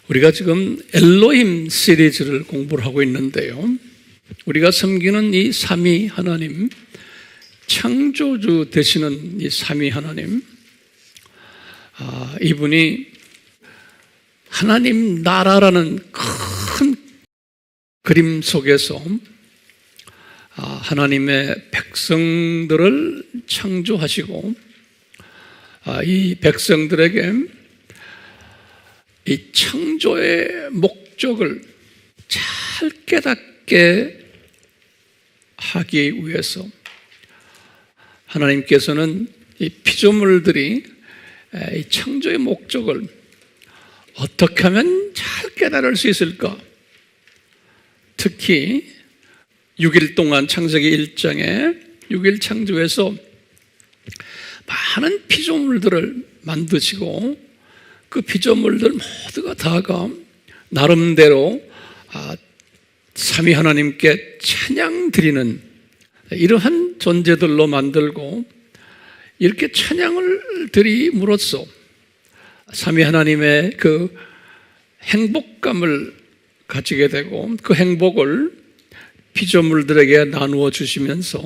우리가 지금 엘로힘 시리즈를 공부를 하고 있는데요. 우리가 섬기는 이 삼위 하나님, 창조주 되시는 이 삼위 하나님, 이분이 하나님 나라라는 큰 그림 속에서 하나님의 백성들을 창조하시고 이 백성들에게 이 창조의 목적을 잘 깨닫게 하기 위해서 하나님께서는 이 피조물들이 이 창조의 목적을 어떻게 하면 잘 깨달을 수 있을까? 특히 6일 동안 창세기 1장에 6일 창조에서 많은 피조물들을 만드시고 그 피조물들 모두가 다가 나름대로 삼위 하나님께 찬양 드리는 이러한 존재들로 만들고 이렇게 찬양을 드림으로써 삼위 하나님의 그 행복감을 가지게 되고 그 행복을 피조물들에게 나누어 주시면서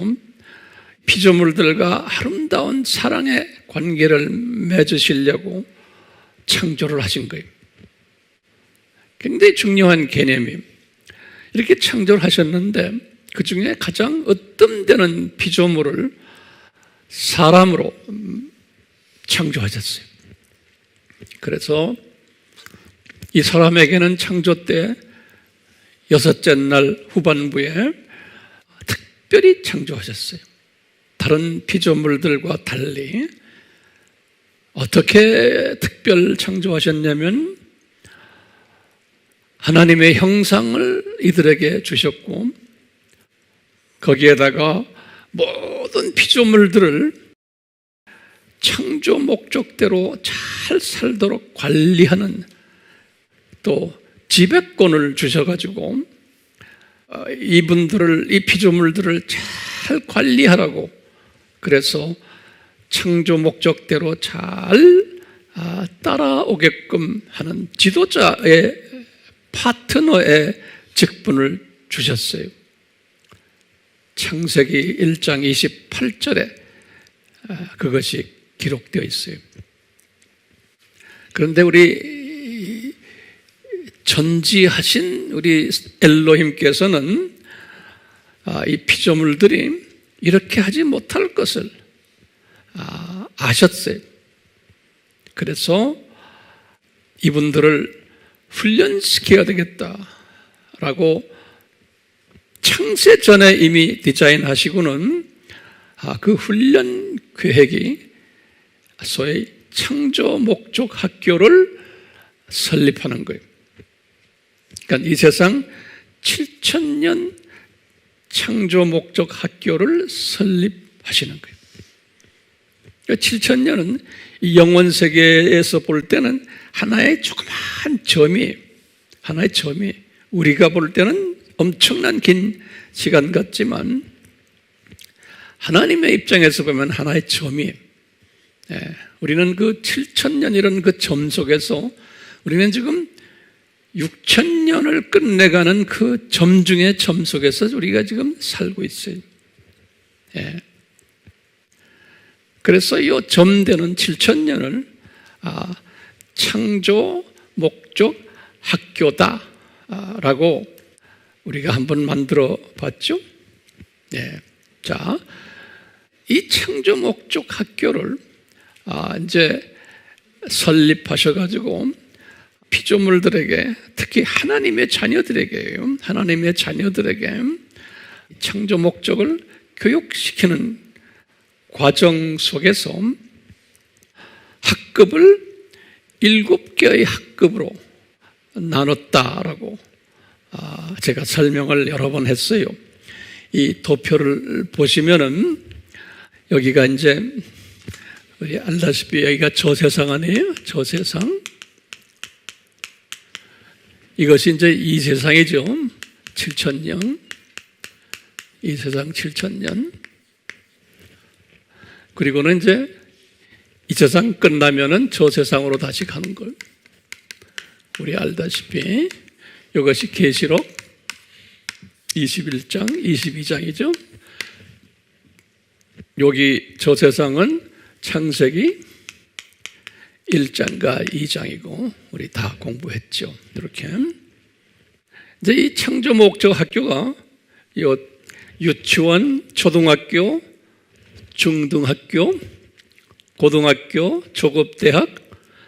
피조물들과 아름다운 사랑의 관계를 맺으시려고 창조를 하신 거예요. 굉장히 중요한 개념이 이렇게 창조를 하셨는데 그 중에 가장 으뜸되는 피조물을 사람으로 창조하셨어요. 그래서 이 사람에게는 창조 때 여섯째 날 후반부에 특별히 창조하셨어요. 다른 피조물들과 달리 어떻게 특별 창조하셨냐면 하나님의 형상을 이들에게 주셨고 거기에다가 모든 피조물들을 창조 목적대로 잘 살도록 관리하는 또 지배권을 주셔가지고 이 피조물들을 잘 관리하라고 그래서 창조 목적대로 잘 따라오게끔 하는 지도자의 파트너의 직분을 주셨어요. 창세기 1장 28절에 그것이 기록되어 있어요. 그런데 우리 전지하신 우리 엘로힘께서는 이 피조물들이 이렇게 하지 못할 것을 아셨어요. 그래서 이분들을 훈련시켜야 되겠다라고 창세 전에 이미 디자인하시고는 그 훈련 계획이 소위 창조 목적 학교를 설립하는 거예요. 그러니까 이 세상 7,000년 창조 목적 학교를 설립하시는 거예요. 7,000년은 이 영원 세계에서 볼 때는 하나의 조그마한 점이 우리가 볼 때는 엄청난 긴 시간 같지만 하나님의 입장에서 보면 하나의 점이 우리는 그 7,000년이라는 그 점 속에서 우리는 지금 6,000년을 끝내가는 그 점 중에 점 속에서 우리가 지금 살고 있어요. 그래서 이 점되는 7,000년을 창조 목적 학교다라고 우리가 한번 만들어 봤죠. 자, 이 창조 목적 학교를 이제 설립하셔가지고 피조물들에게 특히 하나님의 자녀들에게 창조 목적을 교육시키는 과정 속에서 학급을 7개의 학급으로 나눴다라고 제가 설명을 여러 번 했어요. 이 도표를 보시면은 여기가 이제 우리 알다시피 여기가 저세상 아니에요? 저세상. 이것이 이제 이 세상이죠. 7,000년. 이 세상 7,000년. 그리고는 이제 이 세상 끝나면은 저 세상으로 다시 가는 걸. 우리 알다시피 이것이 계시록 21장, 22장이죠. 여기 저 세상은 창세기 1장과 2장이고 우리 다 공부했죠. 이렇게 이제 이 창조 목적 학교가 유치원, 초등학교, 중등학교, 고등학교, 초급대학,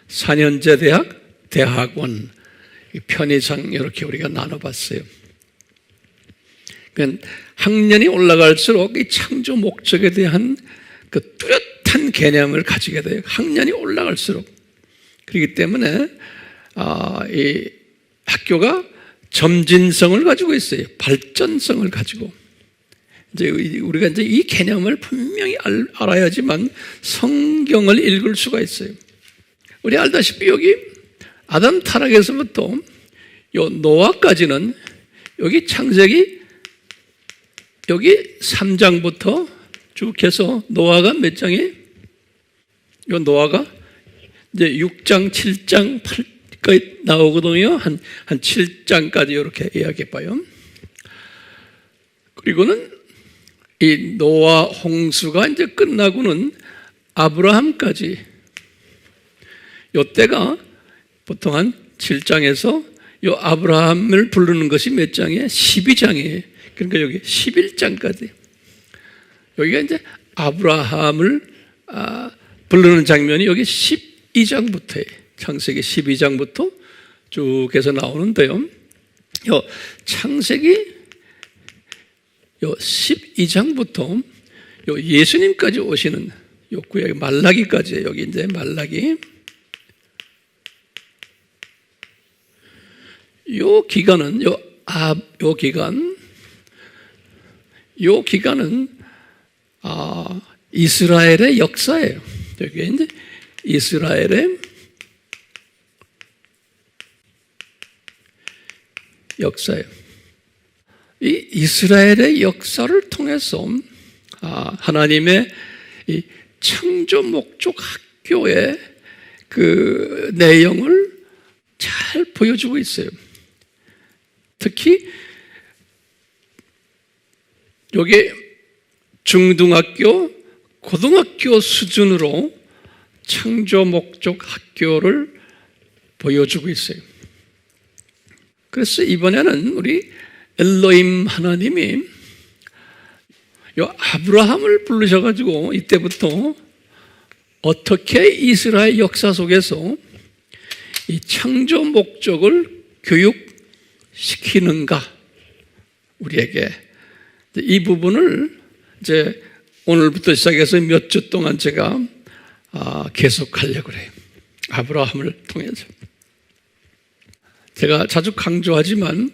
4년제 대학, 대학원 편의상 이렇게 우리가 나눠봤어요. 그러니까 학년이 올라갈수록 이 창조 목적에 대한 그 뚜렷한 개념을 가지게 돼요. 학년이 올라갈수록. 그렇기 때문에 이 학교가 점진성을 가지고 있어요. 발전성을 가지고. 이제 우리가 이제 이 개념을 분명히 알아야지만 성경을 읽을 수가 있어요. 우리 알다시피 여기 아담 타락에서부터 요 노아까지는 여기 창세기 여기 3장부터 쭉 해서 노아가 몇 장이에요? 요 노아가 이제 6장, 7장, 8까지 나오거든요. 한 7장까지 이렇게 이야기해 봐요. 그리고는 이 노아 홍수가 이제 끝나고는 아브라함까지 요 때가 보통 한 7장에서 요 아브라함을 부르는 것이 몇 장이에요? 12장이에요. 그러니까 여기 11장까지. 여기가 이제 아브라함을 부르는 장면이 여기 12장부터예요. 창세기 12장부터 쭉 해서 나오는데요. 요 창세기 요 12장부터 요 예수님까지 오시는 요 구약 말라기까지예요. 여기 이제 말라기. 요 기간은 요 기간은 이스라엘의 역사예요. 여기 이제 이스라엘의 역사예요. 이 이스라엘의 역사를 통해서 하나님의 이 창조 목적 학교의 그 내용을 잘 보여주고 있어요. 특히 여기 중등학교, 고등학교 수준으로 창조 목적 학교를 보여주고 있어요. 그래서 이번에는 우리 엘로힘 하나님이 요 아브라함을 부르셔가지고 이때부터 어떻게 이스라엘 역사 속에서 이 창조 목적을 교육시키는가 우리에게 이 부분을 이제 오늘부터 시작해서 몇 주 동안 제가 계속하려고 그래요. 아브라함을 통해서. 제가 자주 강조하지만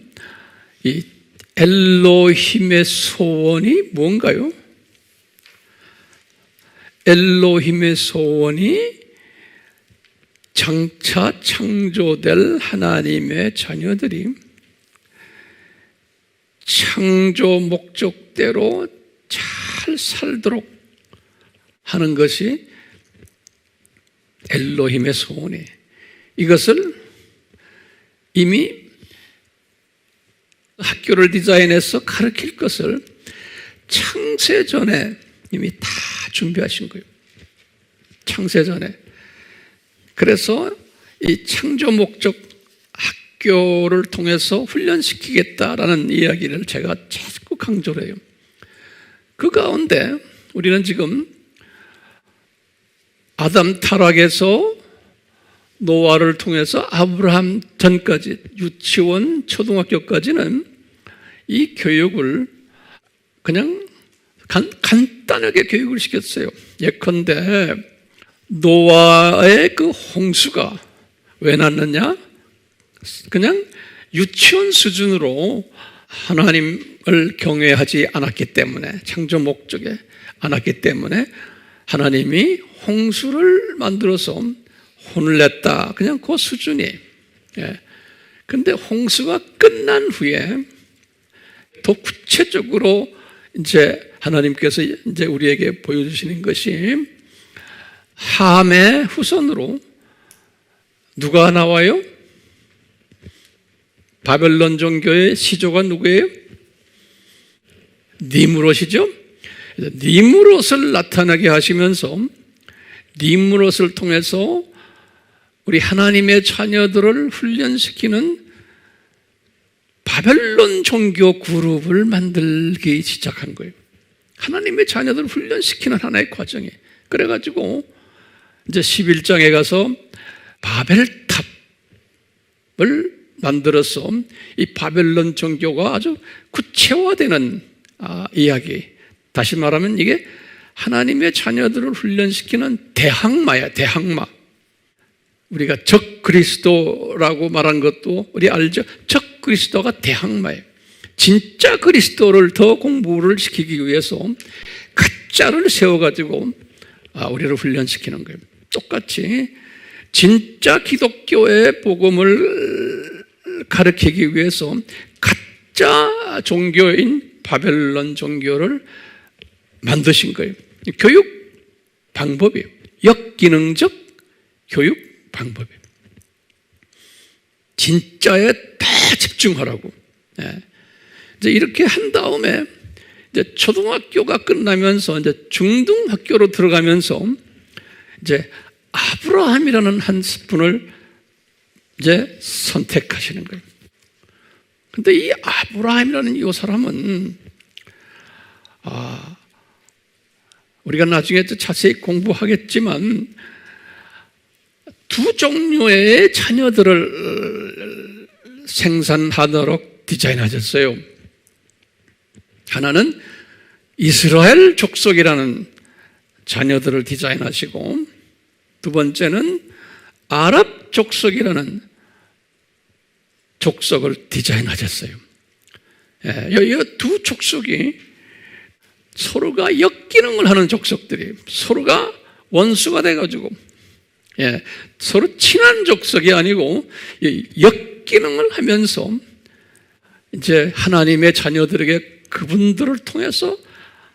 이 엘로힘의 소원이 뭔가요? 엘로힘의 소원이 장차 창조될 하나님의 자녀들이 창조 목적대로 잘 살도록 하는 것이 엘로힘의 소원이에요. 이것을 이미 학교를 디자인해서 가르칠 것을 창세전에 이미 다 준비하신 거예요. 창세전에. 그래서 이 창조 목적 학교를 통해서 훈련시키겠다라는 이야기를 제가 자꾸 강조를 해요. 그 가운데 우리는 지금 아담 타락에서 노아를 통해서 아브라함 전까지 유치원, 초등학교까지는 이 교육을 그냥 간단하게 교육을 시켰어요. 예컨대 노아의 그 홍수가 왜 났느냐? 그냥 유치원 수준으로 하나님을 경외하지 않았기 때문에, 창조 목적에 않았기 때문에 하나님이 홍수를 만들어서 혼을 냈다. 그냥 그 수준이에요. 근데 홍수가 끝난 후에 더 구체적으로 이제 하나님께서 이제 우리에게 보여주시는 것이 함의 후손으로 누가 나와요? 바벨론 종교의 시조가 누구예요? 니무롯이죠. 니무롯을 나타나게 하시면서 니무롯을 통해서 우리 하나님의 자녀들을 훈련시키는 바벨론 종교 그룹을 만들기 시작한 거예요. 하나님의 자녀들을 훈련시키는 하나의 과정이에요. 그래가지고 이제 11장에 가서 바벨탑을 만들어서 이 바벨론 종교가 아주 구체화되는 이야기. 다시 말하면 이게 하나님의 자녀들을 훈련시키는 대항마야, 대항마. 우리가 적 그리스도라고 말한 것도 우리 알죠? 적 그리스도가 대항마예요. 진짜 그리스도를 더 공부를 시키기 위해서 가짜를 세워가지고 우리를 훈련시키는 거예요. 똑같이 진짜 기독교의 복음을 가르치기 위해서 가짜 종교인 바벨론 종교를 만드신 거예요. 교육 방법이에요. 역기능적 교육 방법이에요. 진짜에 다 집중하라고. 이제 이렇게 한 다음에 이제 초등학교가 끝나면서 이제 중등학교로 들어가면서 이제 아브라함이라는 한 분을 이제 선택하시는 거예요. 근데 이 아브라함이라는 이 사람은 우리가 나중에 또 자세히 공부하겠지만 두 종류의 자녀들을 생산하도록 디자인하셨어요. 하나는 이스라엘 족속이라는 자녀들을 디자인하시고 두 번째는 아랍 족속이라는 족속을 디자인하셨어요. 이 두 족속이 서로가 역기능을 하는 족속들이 서로가 원수가 돼가지고 서로 친한 족속이 아니고 역기능을 하면서 이제 하나님의 자녀들에게 그분들을 통해서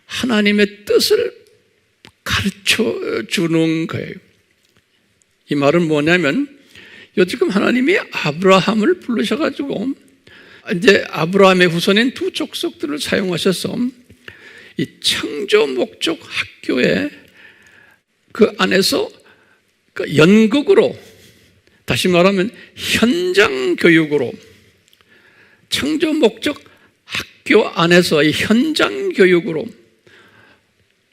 하나님의 뜻을 가르쳐 주는 거예요. 이 말은 뭐냐면 지금 하나님이 아브라함을 부르셔가지고 이제 아브라함의 후손인 두 족속들을 사용하셔서 이 창조 목적 학교에 그 안에서 그 연극으로 다시 말하면 현장 교육으로 창조 목적 학교 안에서 이 현장 교육으로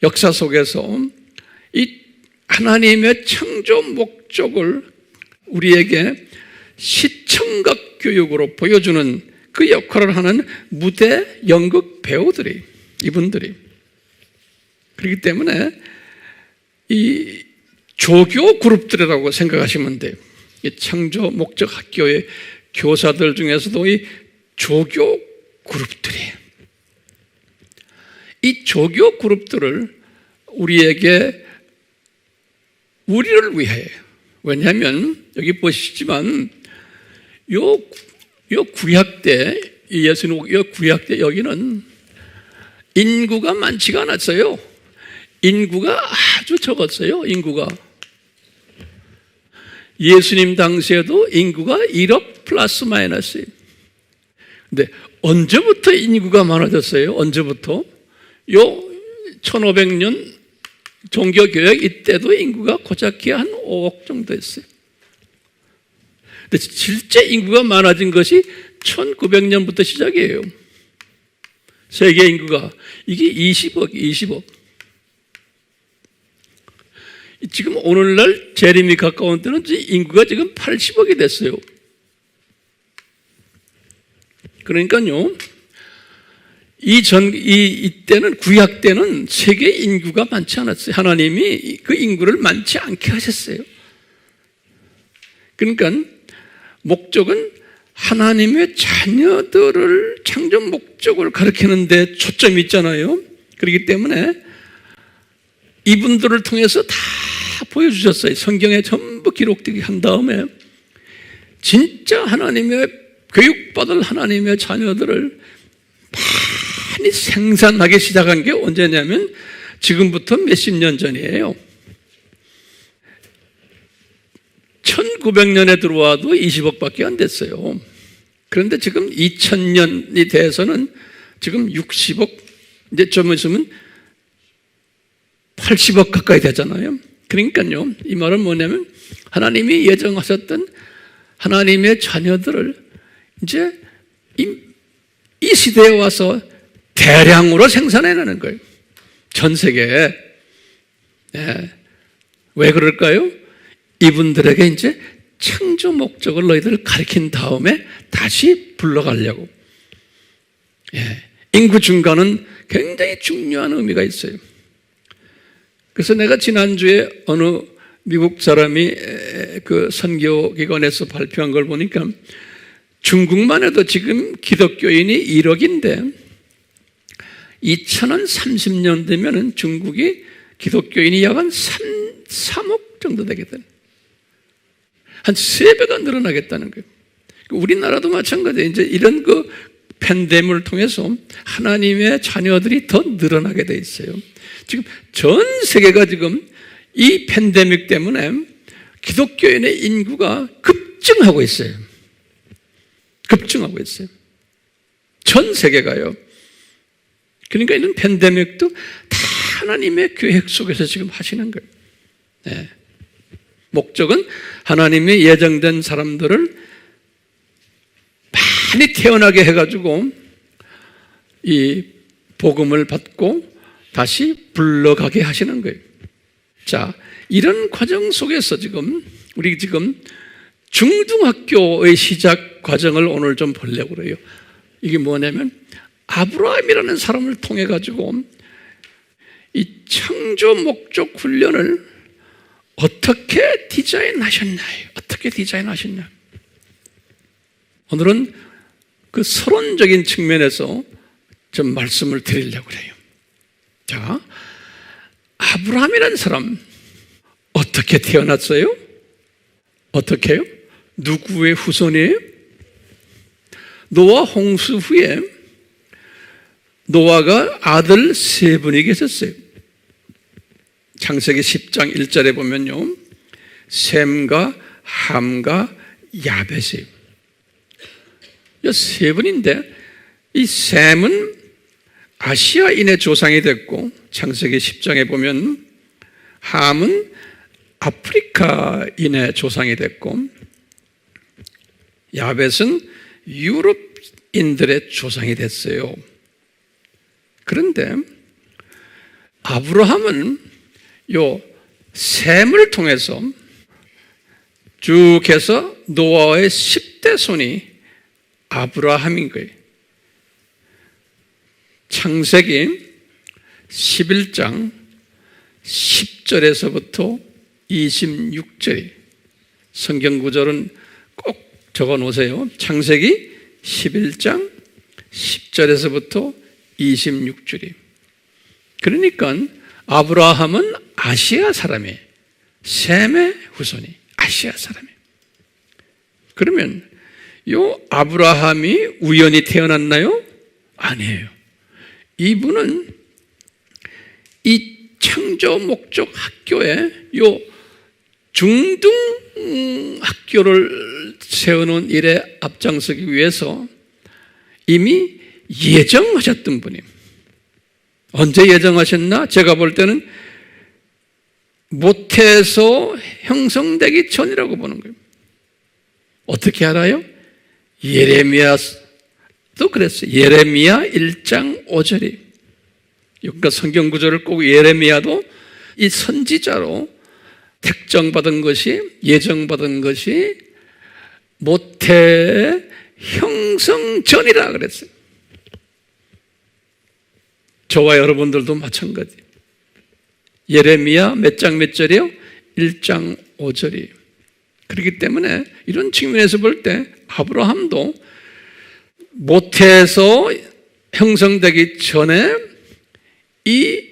역사 속에서 이 하나님의 창조 목적을 우리에게 시청각 교육으로 보여주는 그 역할을 하는 무대 연극 배우들이 이분들이 그렇기 때문에 이 조교 그룹들이라고 생각하시면 돼요. 이 창조 목적 학교의 교사들 중에서도 이 조교 그룹들이에요. 이 조교 그룹들을 우리를 위해 왜냐하면 여기 보시지만 요 구약 때 예수님 구약 때 여기는 인구가 많지가 않았어요. 인구가 아주 적었어요. 인구가 예수님 당시에도 인구가 1억 플러스 마이너스. 근데 언제부터 인구가 많아졌어요? 언제부터? 요 1500년 종교개혁 이때도 인구가 고작해야 한 5억 정도 했어요. 근데 실제 인구가 많아진 것이 1900년부터 시작이에요. 세계 인구가 이게 20억. 지금 오늘날 재림이 가까운 때는 인구가 지금 80억이 됐어요. 그러니까요, 이때는 구약 때는 세계 인구가 많지 않았어요. 하나님이 그 인구를 많지 않게 하셨어요. 그러니까 목적은 하나님의 자녀들을 창조 목적을 가르치는 데 초점이 있잖아요. 그렇기 때문에 이분들을 통해서 다 보여주셨어요. 성경에 전부 기록되게 한 다음에 진짜 하나님의 교육받을 하나님의 자녀들을 많이 생산하기 시작한 게 언제냐면 지금부터 몇십 년 전이에요. 1900년에 들어와도 20억밖에 안 됐어요. 그런데 지금 2000년이 돼서는 지금 60억, 이제 좀 있으면 80억 가까이 되잖아요. 그러니까요, 이 말은 뭐냐면 하나님이 예정하셨던 하나님의 자녀들을 이제 이 시대에 와서 대량으로 생산해내는 거예요. 전 세계에. 네. 왜 그럴까요? 이분들에게 이제 창조 목적을 너희들 가르친 다음에 다시 불러가려고. 예. 인구 증가는 굉장히 중요한 의미가 있어요. 그래서 내가 지난주에 어느 미국 사람이 그 선교기관에서 발표한 걸 보니까 중국만 해도 지금 기독교인이 1억인데 2030년 되면은 중국이 기독교인이 약 한 3억 정도 되거든. 한 3배가 늘어나겠다는 거예요. 우리나라도 마찬가지예요. 이제 이런 그 팬데믹을 통해서 하나님의 자녀들이 더 늘어나게 돼 있어요. 지금 전 세계가 지금 이 팬데믹 때문에 기독교인의 인구가 급증하고 있어요. 급증하고 있어요. 전 세계가요. 그러니까 이런 팬데믹도 다 하나님의 계획 속에서 지금 하시는 거예요. 네. 목적은 하나님이 예정된 사람들을 많이 태어나게 해가지고 이 복음을 받고 다시 불러가게 하시는 거예요. 자, 이런 과정 속에서 우리 지금 중등학교의 시작 과정을 오늘 좀 보려고 그래요. 이게 뭐냐면 아브라함이라는 사람을 통해 가지고 이 창조 목적 훈련을 어떻게 디자인하셨나요? 어떻게 디자인하셨냐? 오늘은 그 서론적인 측면에서 좀 말씀을 드리려고 해요. 자, 아브라함이라는 사람 어떻게 태어났어요? 어떻게 해요? 누구의 후손이에요? 노아 홍수 후에 노아가 아들 3분이 계셨어요. 창세기 10장 1절에 보면요, 셈과 함과 야벳이에요. 이 3분인데 이 셈은 아시아인의 조상이 됐고, 창세기 10장에 보면 함은 아프리카인의 조상이 됐고, 야벳은 유럽인들의 조상이 됐어요. 그런데 아브라함은 요 셈을 통해서 쭉 해서 노아의 10대 손이 아브라함인 거예요. 창세기 11장 10절에서부터 26절이 성경 구절은 꼭 적어 놓으세요. 창세기 11장 10절에서부터 26절이. 그러니까 아브라함은 아시아 사람이에요. 셈의 후손이 아시아 사람이에요. 그러면 요 아브라함이 우연히 태어났나요? 아니에요. 이분은 이 창조 목적 학교에 요 중등 학교를 세우는 일에 앞장서기 위해서 이미 예정하셨던 분이에요. 언제 예정하셨나? 제가 볼 때는 모태에서 형성되기 전이라고 보는 거예요. 어떻게 알아요? 예레미야도 그랬어요. 예레미야 1장 5절이. 그러니까 성경 구절을 꼭 예레미야도 이 선지자로 택정받은 것이, 예정받은 것이 모태의 형성 전이라 그랬어요. 저와 여러분들도 마찬가지. 예레미야 몇 장 몇 절이요? 1장 5절이에요. 그렇기 때문에 이런 측면에서 볼 때 아브라함도 모태에서 형성되기 전에 이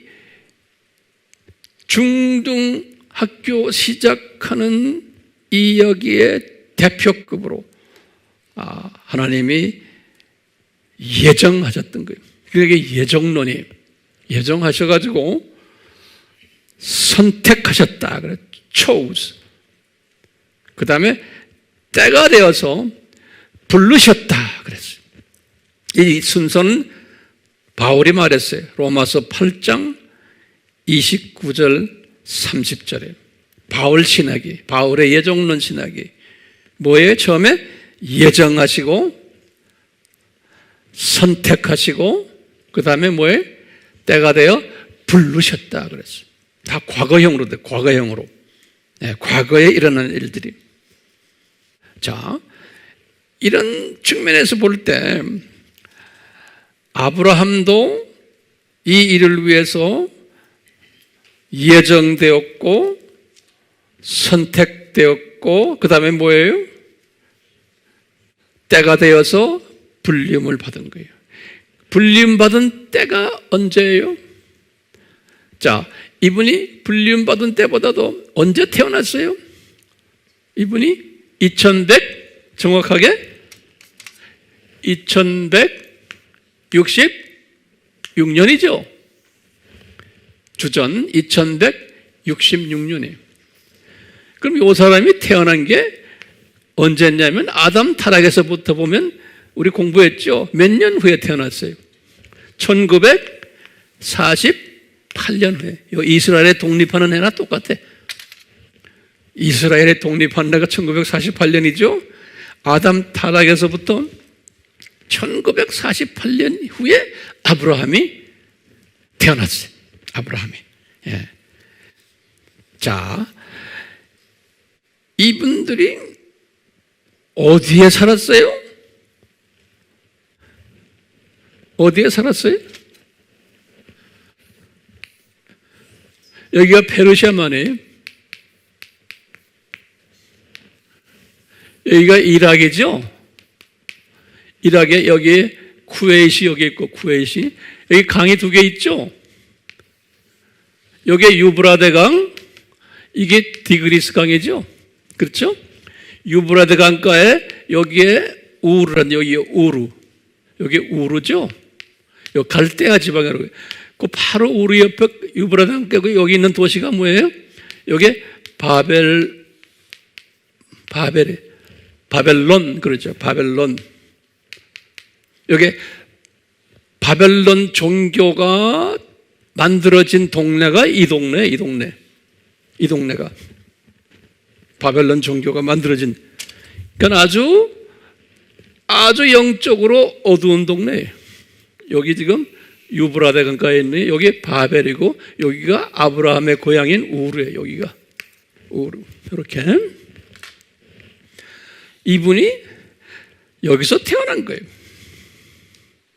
중등학교 시작하는 이 여기에 대표급으로 하나님이 예정하셨던 거예요. 그게 예정론이 예정하셔가지고 선택하셨다. 그래, chose. 그 다음에 때가 되어서 부르셨다. 그랬어요. 이 순서는 바울이 말했어요. 로마서 8장 29절 30절에 바울 신학이, 바울의 예정론 신학이 뭐예요? 처음에 예정하시고 선택하시고 그 다음에 뭐예요? 때가 되어 부르셨다 그랬어요. 다 과거형으로 돼, 과거형으로. 네, 과거에 일어난 일들이. 자, 이런 측면에서 볼 때 아브라함도 이 일을 위해서 예정되었고 선택되었고 그 다음에 뭐예요? 때가 되어서 불림을 받은 거예요. 불림받은 때가 언제예요? 자, 이분이 불림받은 때보다도 언제 태어났어요? 이분이 2100 정확하게 2166년이죠. 주전 2166년에. 그럼 이 사람이 태어난 게 언제냐면 아담 타락에서부터 보면 우리 공부했죠. 몇 년 후에 태어났어요? 1948년 후에. 이스라엘의 독립하는 해나 똑같아. 이스라엘의 독립한 해가 1948년이죠. 아담 타락에서부터 1948년 후에 아브라함이 태어났어요. 아브라함이. 예. 자, 이분들이 어디에 살았어요? 어디에 살았어요? 여기가 페르시아만이에요. 여기가 이락이죠. 이락에 여기 쿠웨이시 여기 있고 쿠웨이시 여기 강이 두 개 있죠. 여기 유브라데 강, 이게 디그리스 강이죠. 그렇죠? 유브라데 강가에 여기에 우르란 여기 우르, 여기 우르죠. 여기 갈대아 지방이라고. 그 바로 우르 옆에 유브라데 강가고 여기 있는 도시가 뭐예요? 여기 바벨론 그러죠. 바벨론. 여기 바벨론 종교가 만들어진 동네가 이 동네가 바벨론 종교가 만들어진, 그러니까 아주 영적으로 어두운 동네예요. 여기 지금 유브라데 강가에 있는 여기 바벨이고 여기가 아브라함의 고향인 우르예요. 여기가 우르. 이렇게 이분이 여기서 태어난 거예요.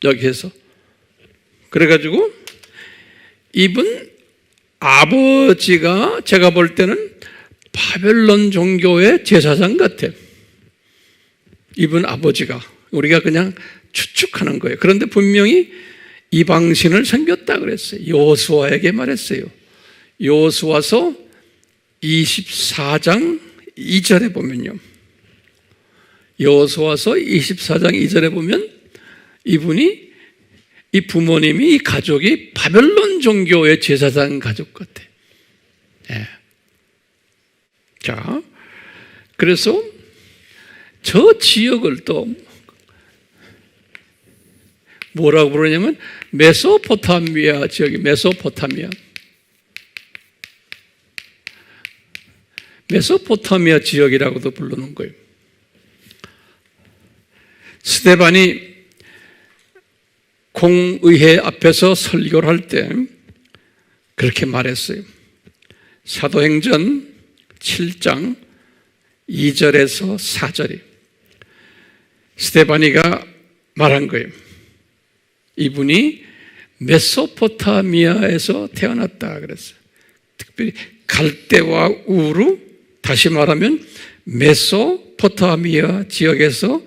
여기에서. 그래가지고 이분 아버지가 제가 볼 때는 바벨론 종교의 제사장 같아요. 이분 아버지가. 우리가 그냥 추측하는 거예요. 그런데 분명히 이방신을 섬겼다 그랬어요. 여호수아에게 말했어요. 여호수아서 24장 2절에 보면요. 여호수아서 24장 2절에 보면 이분이, 이 부모님이, 이 가족이 바벨론 종교의 제사장 가족 같아요. 예. 자, 그래서 저 지역을 또 뭐라고 부르냐면 메소포타미아 지역이 메소포타미아 지역이라고도 부르는 거예요. 스데반이 공의회 앞에서 설교를 할 때 그렇게 말했어요. 사도행전 7장 2절에서 4절이 스데바니가 말한 거예요. 이분이 메소포타미아에서 태어났다 그랬어요. 특별히 갈대와 우루, 다시 말하면 메소포타미아 지역에서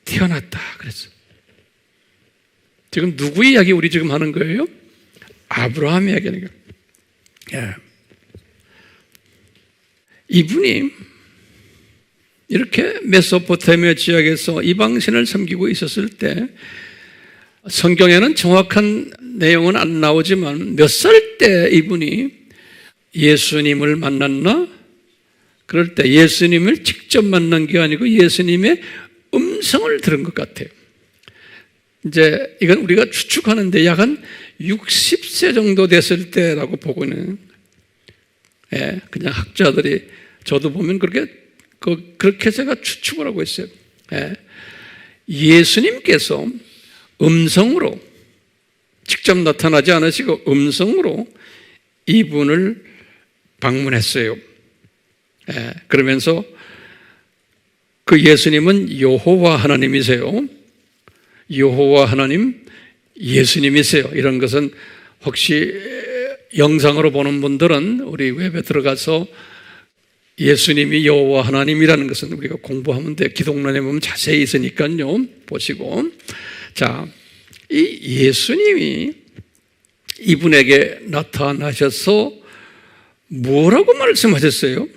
태어났다 그랬어요. 지금 누구 이야기 우리 지금 하는 거예요? 아브라함 이야기하는 거예요. 예. 이분이 이렇게 메소포타미아 지역에서 이방신을 섬기고 있었을 때 성경에는 정확한 내용은 안 나오지만 몇 살 때 이분이 예수님을 만났나? 그럴 때 예수님을 직접 만난 게 아니고 예수님의 음성을 들은 것 같아요. 이제 이건 우리가 추측하는데 약 한 60세 정도 됐을 때라고 보고 있는, 예, 그냥 학자들이, 저도 보면 그렇게 제가 추측을 하고 있어요. 예. 예수님께서 음성으로, 직접 나타나지 않으시고 음성으로 이분을 방문했어요. 예. 그러면서 그 예수님은 여호와 하나님이세요. 여호와 하나님, 예수님이세요. 이런 것은 혹시 영상으로 보는 분들은 우리 웹에 들어가서 예수님이 여호와 하나님이라는 것은 우리가 공부하면 돼. 기독론에 보면 자세히 있으니까요. 보시고. 자, 이 예수님이 이분에게 나타나셔서 뭐라고 말씀하셨어요?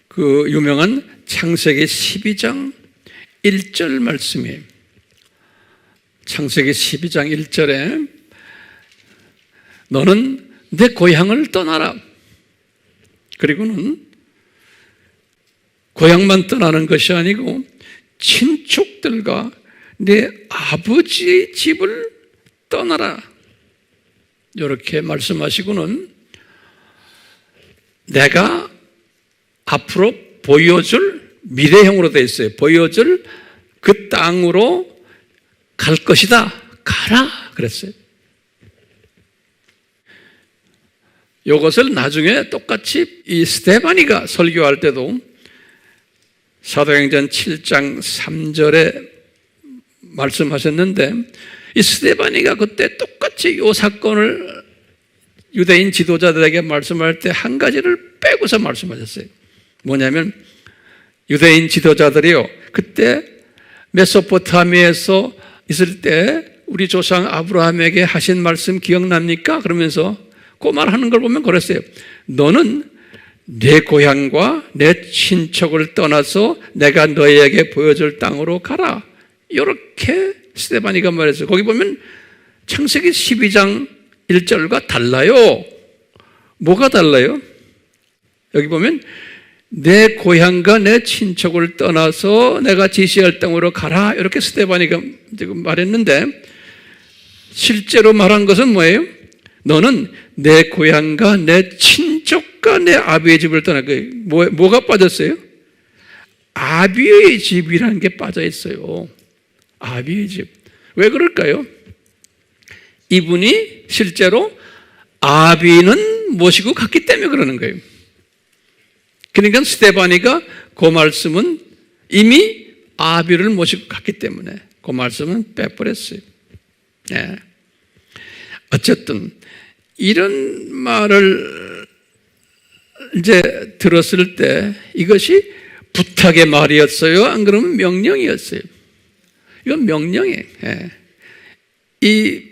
그 유명한 창세기 12장 1절 말씀이에요. 창세기 12장 1절에 너는 내 고향을 떠나라. 그리고는 고향만 떠나는 것이 아니고 친척들과 내 아버지의 집을 떠나라. 이렇게 말씀하시고는 내가 앞으로 보여줄, 미래형으로 되어 있어요. 보여줄 그 땅으로 갈 것이다. 가라. 그랬어요. 이것을 나중에 똑같이 이 스데바니가 설교할 때도 사도행전 7장 3절에 말씀하셨는데, 이 스데바니가 그때 똑같이 이 사건을 유대인 지도자들에게 말씀할 때 한 가지를 빼고서 말씀하셨어요. 뭐냐면 유대인 지도자들이요, 그때 메소포타미아에서 있을 때 우리 조상 아브라함에게 하신 말씀 기억납니까? 그러면서 그 말하는 걸 보면 그랬어요. 너는 내 고향과 내 친척을 떠나서 내가 너희에게 보여줄 땅으로 가라. 이렇게 스데바니가 말했어요. 거기 보면 창세기 12장 1절과 달라요. 뭐가 달라요? 여기 보면 내 고향과 내 친척을 떠나서 내가 지시할 땅으로 가라. 이렇게 스데바니가 지금 말했는데, 실제로 말한 것은 뭐예요? 너는 내 고향과 내 친척과 내 아비의 집을 떠나. 뭐가 빠졌어요? 아비의 집이라는 게 빠져 있어요. 아비의 집. 왜 그럴까요? 이분이 실제로 아비는 모시고 갔기 때문에 그러는 거예요. 그러니까 스데바니가 그 말씀은 이미 아비를 모시고 갔기 때문에 그 말씀은 빼버렸어요. 네. 어쨌든 이런 말을 이제 들었을 때 이것이 부탁의 말이었어요? 안 그러면 명령이었어요? 이건 명령이에요. 네. 이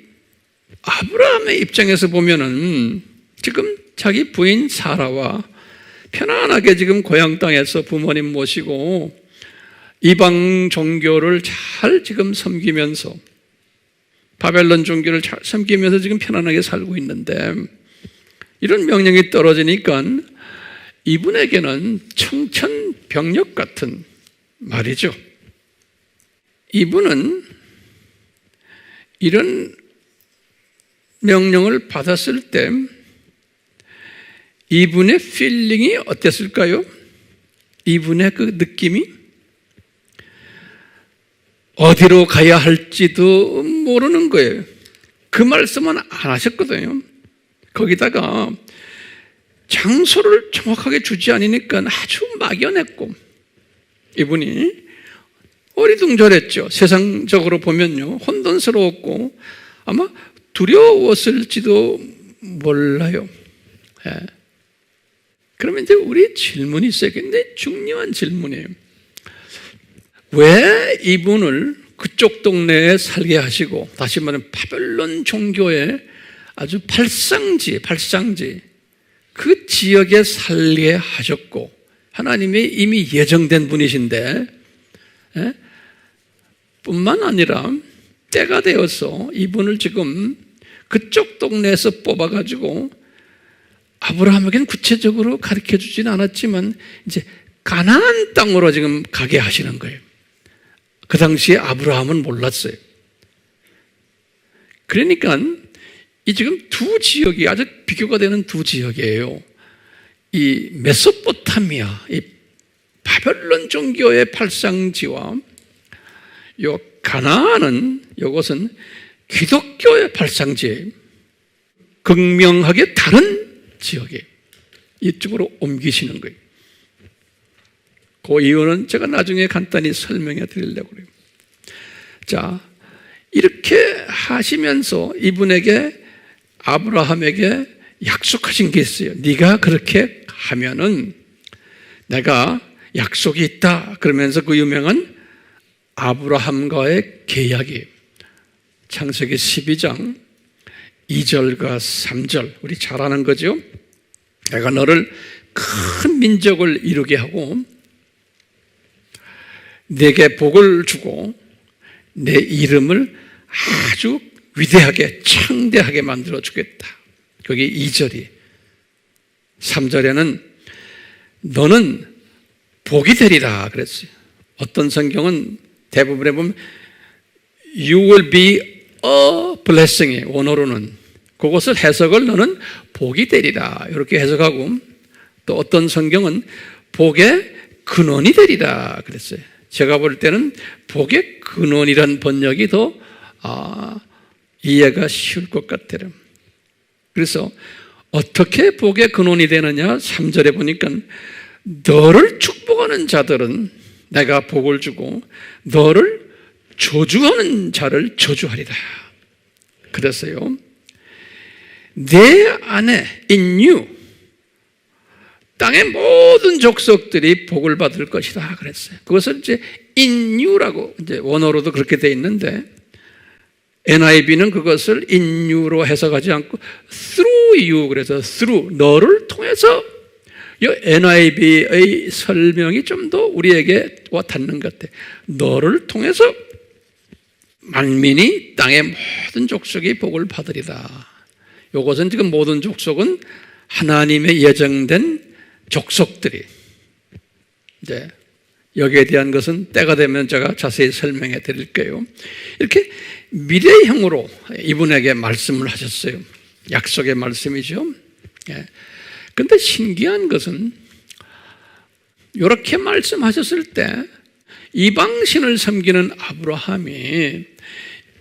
아브라함의 입장에서 보면은 지금 자기 부인 사라와 편안하게 지금 고향 땅에서 부모님 모시고 이방 종교를 잘 지금 섬기면서, 바벨론 종교를 잘 섬기면서 지금 편안하게 살고 있는데, 이런 명령이 떨어지니까 이분에게는 청천벽력 같은 말이죠. 이분은 이런 명령을 받았을 때 이분의 필링이 어땠을까요? 이분의 그 느낌이 어디로 가야 할지도 모르는 거예요. 그 말씀은 안 하셨거든요. 거기다가 장소를 정확하게 주지 않으니까 아주 막연했고, 이분이 어리둥절했죠. 세상적으로 보면요, 혼돈스러웠고 아마 두려웠을지도 몰라요. 예. 그러면 이제 우리 질문이 있어요. 굉장히 중요한 질문이에요. 왜 이분을 그쪽 동네에 살게 하시고, 다시 말하면 바벨론 종교의 아주 발상지 그 지역에 살게 하셨고, 하나님이 이미 예정된 분이신데, 예? 뿐만 아니라 때가 되어서 이분을 지금 그쪽 동네에서 뽑아가지고, 아브라함에게는 구체적으로 가르쳐 주지는 않았지만 이제 가나안 땅으로 지금 가게 하시는 거예요. 그 당시에 아브라함은 몰랐어요. 그러니까 이 지금 두 지역이 아주 비교가 되는 두 지역이에요. 이 메소포타미아, 이 바벨론 종교의 발상지와 요 가나안은 이것은 기독교의 발상지예요. 극명하게 다른 지역에 이쪽으로 옮기시는 거예요. 그 이유는 제가 나중에 간단히 설명해 드리려고 그래요. 자, 이렇게 하시면서 이분에게 아브라함에게 약속하신 게 있어요. 네가 그렇게 하면은 내가 약속이 있다. 그러면서 그 유명한 아브라함과의 계약이에요. 창세기 12장 2절과 3절 우리 잘 아는 거죠. 내가 너를 큰 민족을 이루게 하고 내게 복을 주고 내 이름을 아주 위대하게 창대하게 만들어 주겠다. 거기 2절이 3절에는 너는 복이 되리라 그랬어요. 어떤 성경은 대부분에 보면 You will be a blessing 원어로는 그것을 해석을 너는 복이 되리라 이렇게 해석하고 또 어떤 성경은 복의 근원이 되리라 그랬어요. 제가 볼 때는 복의 근원이란 번역이 더 이해가 쉬울 것 같아요. 그래서 어떻게 복의 근원이 되느냐 3절에 보니까 너를 축복하는 자들은 내가 복을 주고 너를 저주하는 자를 저주하리라 그랬어요. 내 안에 in you 땅의 모든 족속들이 복을 받을 것이다 그랬어요. 그것을 이제 in you라고 이제 원어로도 그렇게 돼 있는데 NIV는 그것을 in you로 해석하지 않고 through you 그래서 through 너를 통해서 이 NIV의 설명이 좀 더 우리에게 와 닿는 것 같아. 너를 통해서 만민이 땅의 모든 족속이 복을 받으리다. 이것은 지금 모든 족속은 하나님의 예정된 족속들이 이제 여기에 대한 것은 때가 되면 제가 자세히 설명해 드릴게요. 이렇게 미래형으로 이분에게 말씀을 하셨어요. 약속의 말씀이죠. 그런데 신기한 것은 이렇게 말씀하셨을 때 이방신을 섬기는 아브라함이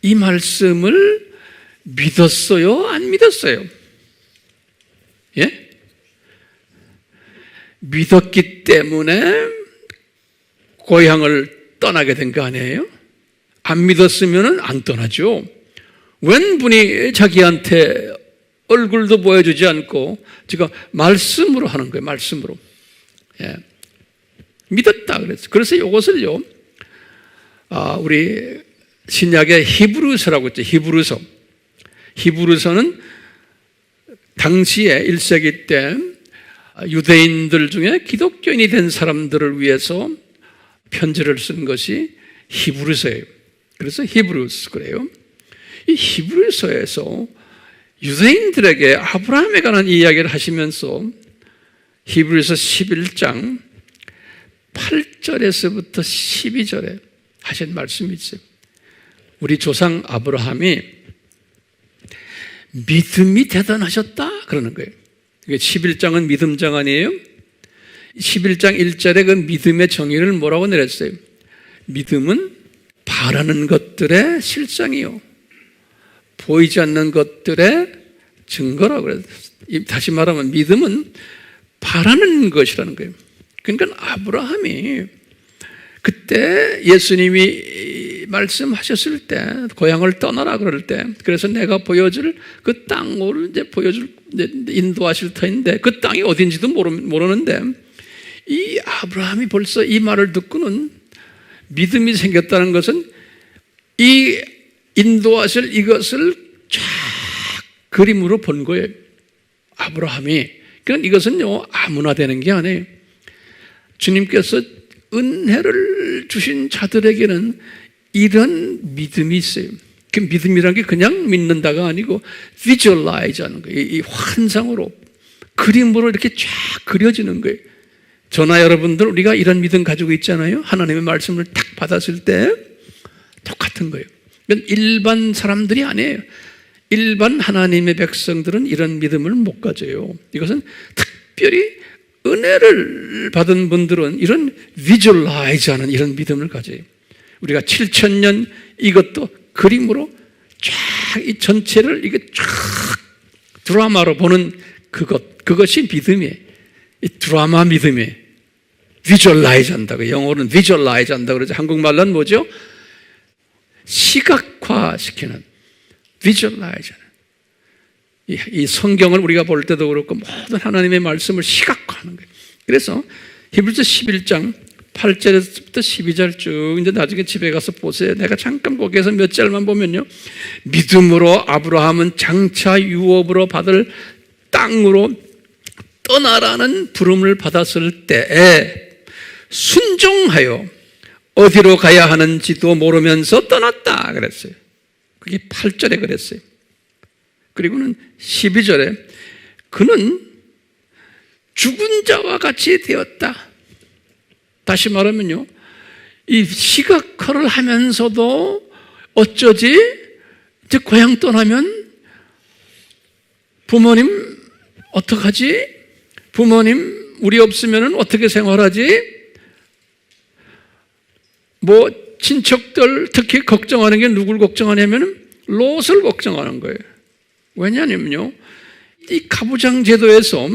이 말씀을 믿었어요? 안 믿었어요? 예? 믿었기 때문에 고향을 떠나게 된 거 아니에요? 안 믿었으면 안 떠나죠. 웬 분이 자기한테 얼굴도 보여주지 않고 지금 말씀으로 하는 거예요. 말씀으로. 예. 믿었다 그랬어요. 그래서 이것을요, 우리 신약의 히브리서라고 했죠. 히브리서는 당시에 1세기 때 유대인들 중에 기독교인이 된 사람들을 위해서 편지를 쓴 것이 히브리서예요. 그래서 히브리서 그래요. 이 히브리서에서 유대인들에게 아브라함에 관한 이야기를 하시면서 히브리서 11장 8절에서부터 12절에 하신 말씀이 있어요. 우리 조상 아브라함이 믿음이 대단하셨다 그러는 거예요. 11장은 믿음장 아니에요? 11장 1절에 그 믿음의 정의를 뭐라고 내렸어요? 믿음은 바라는 것들의 실상이요 보이지 않는 것들의 증거라고 그랬어요. 다시 말하면 믿음은 바라는 것이라는 거예요. 그러니까 아브라함이 그때 예수님이 말씀하셨을 때 고향을 떠나라 그럴 때 그래서 내가 보여줄 그 땅을 이제 인도하실 터인데 그 땅이 어딘지도 모르는데 이 아브라함이 벌써 이 말을 듣고는 믿음이 생겼다는 것은 이 인도하실 이것을 쫙 그림으로 본 거예요. 아브라함이. 그러니까 이것은요 아무나 되는 게 아니에요. 주님께서 은혜를 주신 자들에게는 이런 믿음이 있어요. 그 믿음이란 게 그냥 믿는다가 아니고 visualize 하는 거예요. 이 환상으로 그림으로 이렇게 쫙 그려지는 거예요. 저나 여러분들 우리가 이런 믿음 가지고 있잖아요. 하나님의 말씀을 딱 받았을 때 똑같은 거예요. 이건 일반 사람들이 아니에요. 일반 하나님의 백성들은 이런 믿음을 못 가져요. 이것은 특별히 은혜를 받은 분들은 이런 비주얼라이즈하는 이런 믿음을 가져요. 우리가 7,000년 이것도 그림으로 쫙 이 전체를 이게 쫙 드라마로 보는 그것이 믿음이에요. 이 드라마 믿음이에요. 비주얼라이즈 한다고, 영어로는 비주얼라이즈 한다고 그러죠. 한국말로는 뭐죠? 시각화시키는, 비주얼라이즈. 이 성경을 우리가 볼 때도 그렇고 모든 하나님의 말씀을 시각화하는 거예요. 그래서 히브리서 11장 8절에서부터 12절 쭉 이제 나중에 집에 가서 보세요. 내가 잠깐 거기에서 몇 절만 보면요, 믿음으로 아브라함은 장차 유업으로 받을 땅으로 떠나라는 부름을 받았을 때에 순종하여 어디로 가야 하는지도 모르면서 떠났다 그랬어요. 그게 8절에 그랬어요. 그리고는 12절에 그는 죽은 자와 같이 되었다. 다시 말하면요, 이 시각화를 하면서도 어쩌지? 이제 고향 떠나면 부모님 어떡하지? 부모님 우리 없으면 어떻게 생활하지? 뭐 친척들 특히 걱정하는 게 누굴 걱정하냐면 롯을 걱정하는 거예요. 왜냐하면요, 이 가부장 제도에서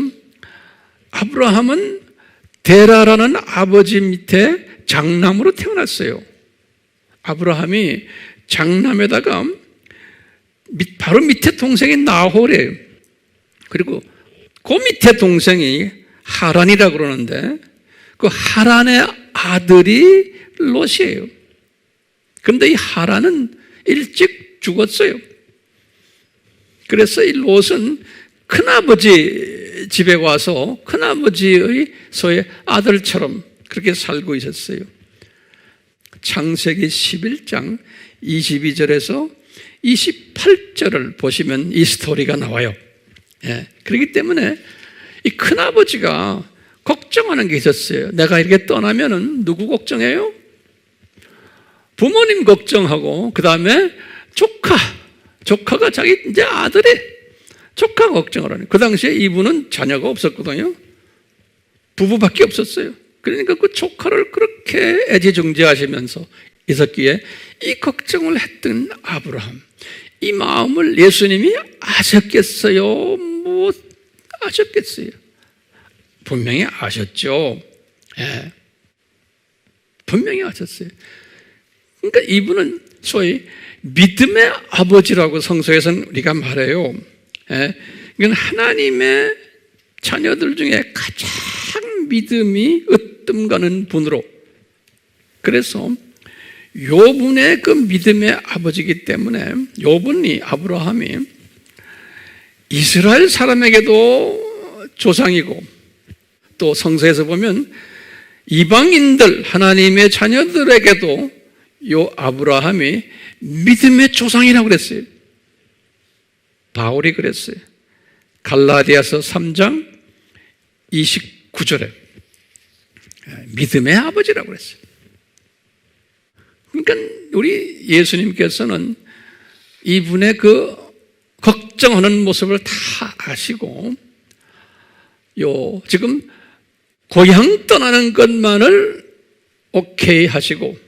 아브라함은 데라라는 아버지 밑에 장남으로 태어났어요. 아브라함이 장남에다가 바로 밑에 동생이 나홀이에요. 그리고 그 밑에 동생이 하란이라고 그러는데 그 하란의 아들이 롯이에요. 그런데 이 하란은 일찍 죽었어요. 그래서 이 롯은 큰아버지 집에 와서 큰아버지의 소의 아들처럼 그렇게 살고 있었어요. 창세기 11장 22절에서 28절을 보시면 이 스토리가 나와요. 예, 그렇기 때문에 이 큰아버지가 걱정하는 게 있었어요. 내가 이렇게 떠나면은 누구 걱정해요? 부모님 걱정하고, 그 다음에 조카가 자기 이제 아들이 조카 걱정을 하는. 그 당시에 이분은 자녀가 없었거든요. 부부밖에 없었어요. 그러니까 그 조카를 그렇게 애지중지하시면서 있었기에 이 걱정을 했던 아브라함, 이 마음을 예수님이 아셨겠어요? 뭐 아셨겠어요? 분명히 아셨죠. 예. 분명히 아셨어요. 그러니까 이분은 소위 믿음의 아버지라고 성서에서는 우리가 말해요. 예. 이건 하나님의 자녀들 중에 가장 믿음이 으뜸 가는 분으로, 그래서 요분의 그 믿음의 아버지이기 때문에 요분이, 아브라함이 이스라엘 사람에게도 조상이고, 또 성서에서 보면 이방인들 하나님의 자녀들에게도 요 아브라함이 믿음의 조상이라고 그랬어요. 바울이 그랬어요. 갈라디아서 3장 29절에 믿음의 아버지라고 그랬어요. 그러니까 우리 예수님께서는 이분의 그 걱정하는 모습을 다 아시고, 지금 고향 떠나는 것만을 오케이 하시고,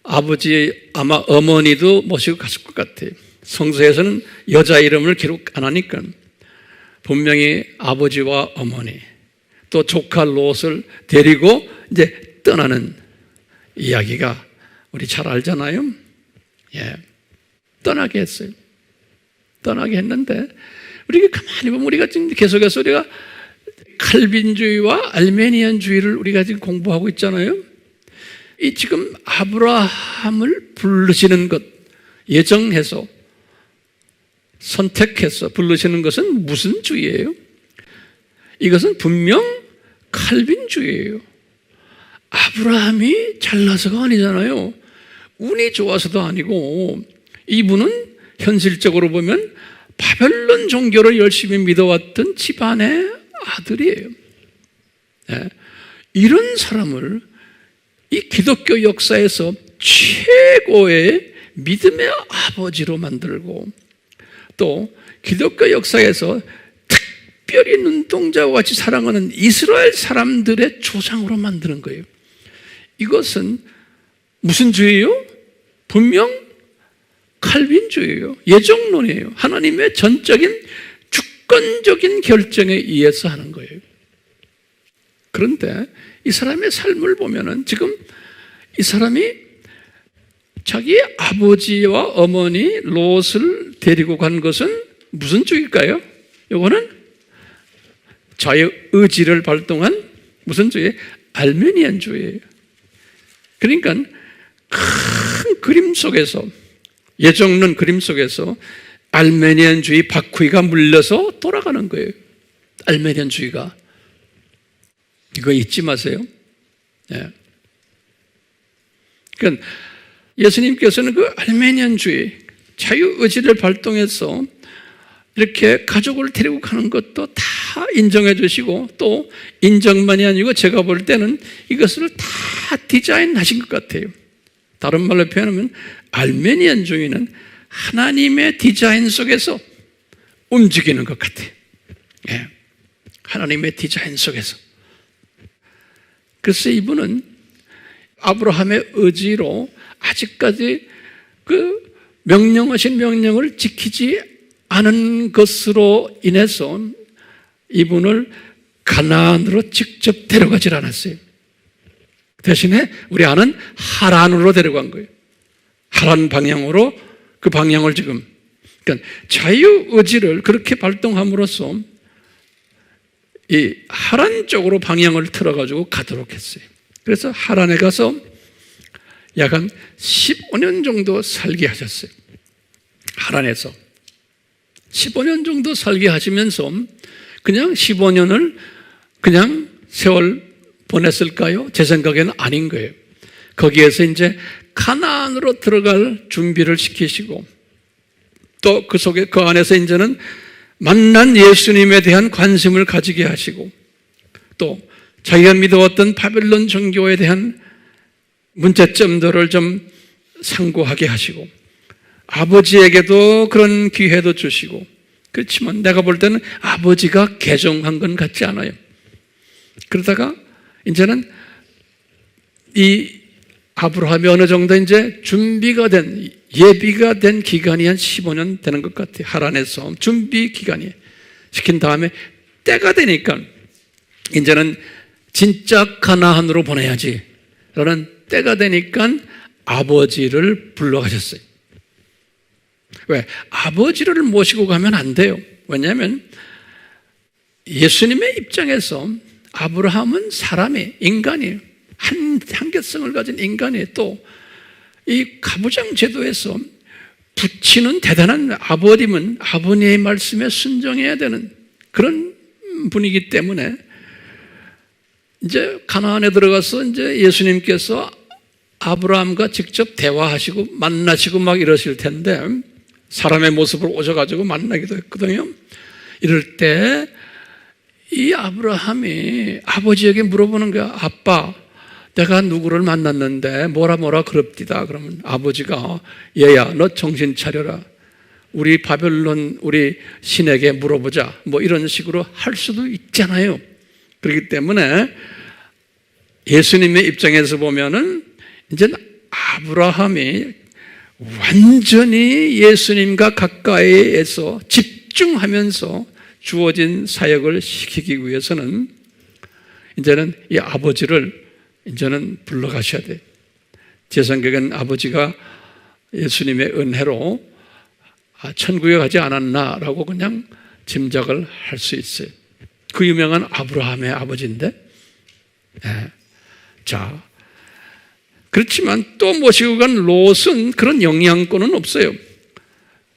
아버지 아마 어머니도 모시고 갔을 것 같아요. 성서에서는 여자 이름을 기록 안 하니까 분명히 아버지와 어머니 또 조카 롯을 데리고 이제 떠나는 이야기가 우리 잘 알잖아요. 예, 떠나게 했어요. 떠나게 했는데 우리가 가만히 보면 우리가 지금 계속해서 우리가 칼빈주의와 알메니안주의를 우리가 지금 공부하고 있잖아요. 이 지금 아브라함을 부르시는 것, 예정해서 선택해서 부르시는 것은 무슨 주의예요? 이것은 분명 칼빈주의예요. 아브라함이 잘나서가 아니잖아요. 운이 좋아서도 아니고, 이분은 현실적으로 보면 바벨론 종교를 열심히 믿어왔던 집안의 아들이에요. 네. 이런 사람을 이 기독교 역사에서 최고의 믿음의 아버지로 만들고, 또 기독교 역사에서 특별히 눈동자와 같이 사랑하는 이스라엘 사람들의 조상으로 만드는 거예요. 이것은 무슨 주의예요? 분명 칼빈주의예요. 예정론이에요. 하나님의 전적인 주권적인 결정에 의해서 하는 거예요. 그런데 이 사람의 삶을 보면은 지금 이 사람이 자기 아버지와 어머니 롯을 데리고 간 것은 무슨 주일까요? 이거는 자의 의지를 발동한 무슨 주의? 알메니안주의예요. 그러니까 큰 그림 속에서, 예정론 그림 속에서 알메니안주의 바퀴가 물려서 돌아가는 거예요. 알메니안주의가. 이거 잊지 마세요. 네. 그러니까 예수님께서는 그 알메니안주의, 자유의지를 발동해서 이렇게 가족을 데리고 가는 것도 다 인정해 주시고, 또 인정만이 아니고 제가 볼 때는 이것을 다 디자인하신 것 같아요. 다른 말로 표현하면 알메니안주의는 하나님의 디자인 속에서 움직이는 것 같아요. 예. 하나님의 디자인 속에서. 그래서 이분은 아브라함의 의지로 아직까지 그 명령하신 명령을 지키지 않은 것으로 인해서 이분을 가나안으로 직접 데려가질 않았어요. 대신에 우리 아는 하란으로 데려간 거예요. 하란 방향으로, 그 방향을 지금, 그러니까 자유의지를 그렇게 발동함으로써 이 하란 쪽으로 방향을 틀어가지고 가도록 했어요. 그래서 하란에 가서 약 한 15년 정도 살게 하셨어요. 하란에서 15년 정도 살게 하시면서 그냥 15년을 그냥 세월 보냈을까요? 제 생각에는 아닌 거예요. 거기에서 이제 가나안으로 들어갈 준비를 시키시고, 또 그 속에, 그 안에서 이제는 만난 예수님에 대한 관심을 가지게 하시고, 또 자기가 믿어왔던 바벨론 종교에 대한 문제점들을 좀 상고하게 하시고, 아버지에게도 그런 기회도 주시고. 그렇지만 내가 볼 때는 아버지가 개종한 건 같지 않아요. 그러다가 이제는 이 아브라함이 어느 정도 이제 준비가 된, 예비가 된 기간이 한 15년 되는 것 같아요. 하란에서 준비 기간이 시킨 다음에 때가 되니까 이제는 진짜 가나안으로 보내야지 라는 때가 되니까 아버지를 불러가셨어요. 왜? 아버지를 모시고 가면 안 돼요. 왜냐하면 예수님의 입장에서 아브라함은 사람이, 인간이에요. 한계성을 가진 인간이에요. 또 이 가부장 제도에서 부치는 대단한 아버님은 아버님의 말씀에 순종해야 되는 그런 분이기 때문에 이제 가나안에 들어가서 이제 예수님께서 아브라함과 직접 대화하시고 만나시고 막 이러실 텐데, 사람의 모습으로 오셔가지고 만나기도 했거든요. 이럴 때 이 아브라함이 아버지에게 물어보는 거야. 아빠, 내가 누구를 만났는데 뭐라 그럽디다. 그러면 아버지가, 얘야, 너 정신 차려라. 우리 바벨론 우리 신에게 물어보자. 뭐 이런 식으로 할 수도 있잖아요. 그렇기 때문에 예수님의 입장에서 보면은 이제 아브라함이 완전히 예수님과 가까이에서 집중하면서 주어진 사역을 시키기 위해서는 이제는 이 아버지를 이제는 불러가셔야 돼요. 제 생각엔 아버지가 예수님의 은혜로 천국에 가지 않았나라고 그냥 짐작을 할 수 있어요. 그 유명한 아브라함의 아버지인데, 네. 자, 그렇지만 또 모시고 간 롯은 그런 영향권은 없어요.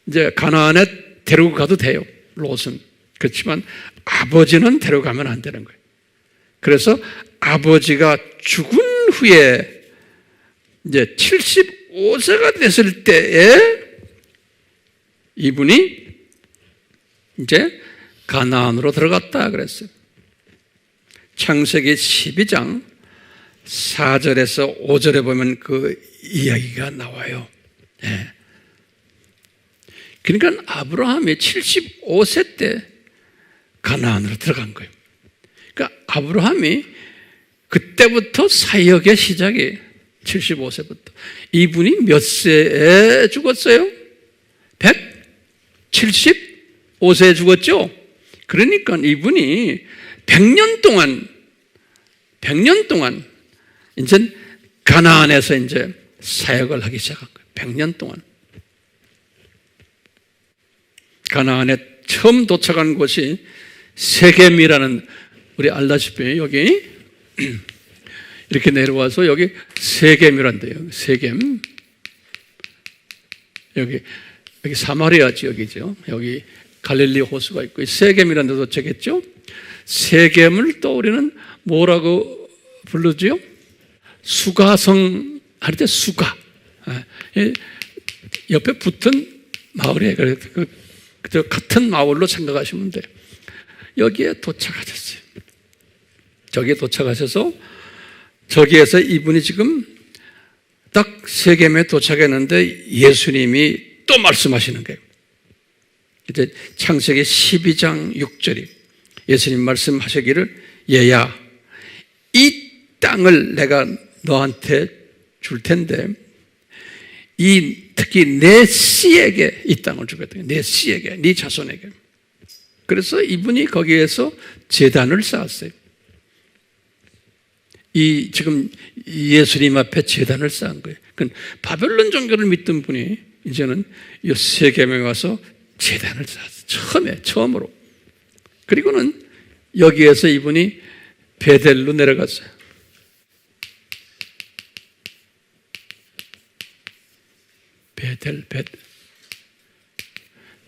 이제 가나안에 데리고 가도 돼요, 롯은. 그렇지만 아버지는 데려가면 안 되는 거예요. 그래서 아버지가 죽은 후에 이제 75세가 됐을 때에 이분이 이제 가나안으로 들어갔다 그랬어요. 창세기 12장 4절에서 5절에 보면 그 이야기가 나와요. 예. 그러니까 아브라함이 75세 때 가나안으로 들어간 거예요. 그러니까 아브라함이 그때부터 사역의 시작이 75세부터. 이분이 몇 세에 죽었어요? 175세에 죽었죠? 그러니까 이분이 100년 동안 이제 가나안에서 이제 사역을 하기 시작한 거예요. 100년 동안. 가나안에 처음 도착한 곳이 세겜이라는, 우리 알다시피 여기 이렇게 내려와서 여기 세겜이란데요. 세겜. 여기 사마리아 지역이죠. 여기 갈릴리 호수가 있고 세겜이라는 데 도착했죠. 세겜을 또 우리는 뭐라고 부르죠? 수가성 할 때 수가. 옆에 붙은 마을이에요. 그래서 같은 마을로 생각하시면 돼요. 여기에 도착하셨어요. 저기에 도착하셔서 저기에서 이분이 지금 딱 세겜에 도착했는데 예수님이 또 말씀하시는 거예요. 이제 창세기 12장 6절이 예수님 말씀하시기를, 얘야, 이 땅을 내가 너한테 줄 텐데 특히 내 씨에게 이 땅을 주겠다. 내 씨에게, 네 자손에게. 그래서 이분이 거기에서 제단을 쌓았어요. 지금 예수님 앞에 제단을 쌓은 거예요. 바벨론 종교를 믿던 분이 이제는 이 세겜에 와서 제단을 쌓았어요. 처음으로. 그리고는 여기에서 이분이 베델로 내려갔어요.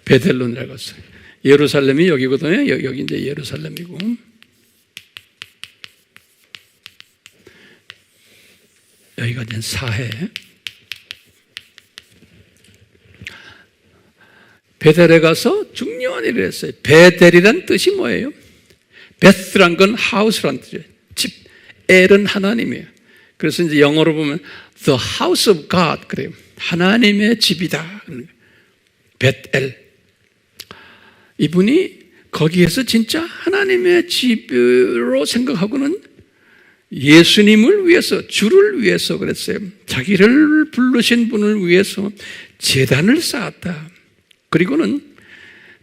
베델로 내려갔어요. 예루살렘이 여기거든요. 여기 이제 예루살렘이고. 여기가 이제 사해. 베델에 가서 중요한 일을 했어요. 베델이란 뜻이 뭐예요? 베스란 건 하우스란 뜻이에요. 집. 엘은 하나님이에요. 그래서 이제 영어로 보면 The house of God 그래요. 하나님의 집이다. 베텔. 이분이 거기에서 진짜 하나님의 집으로 생각하고는 예수님을 위해서, 주를 위해서 그랬어요. 자기를 부르신 분을 위해서 제단을 쌓았다. 그리고는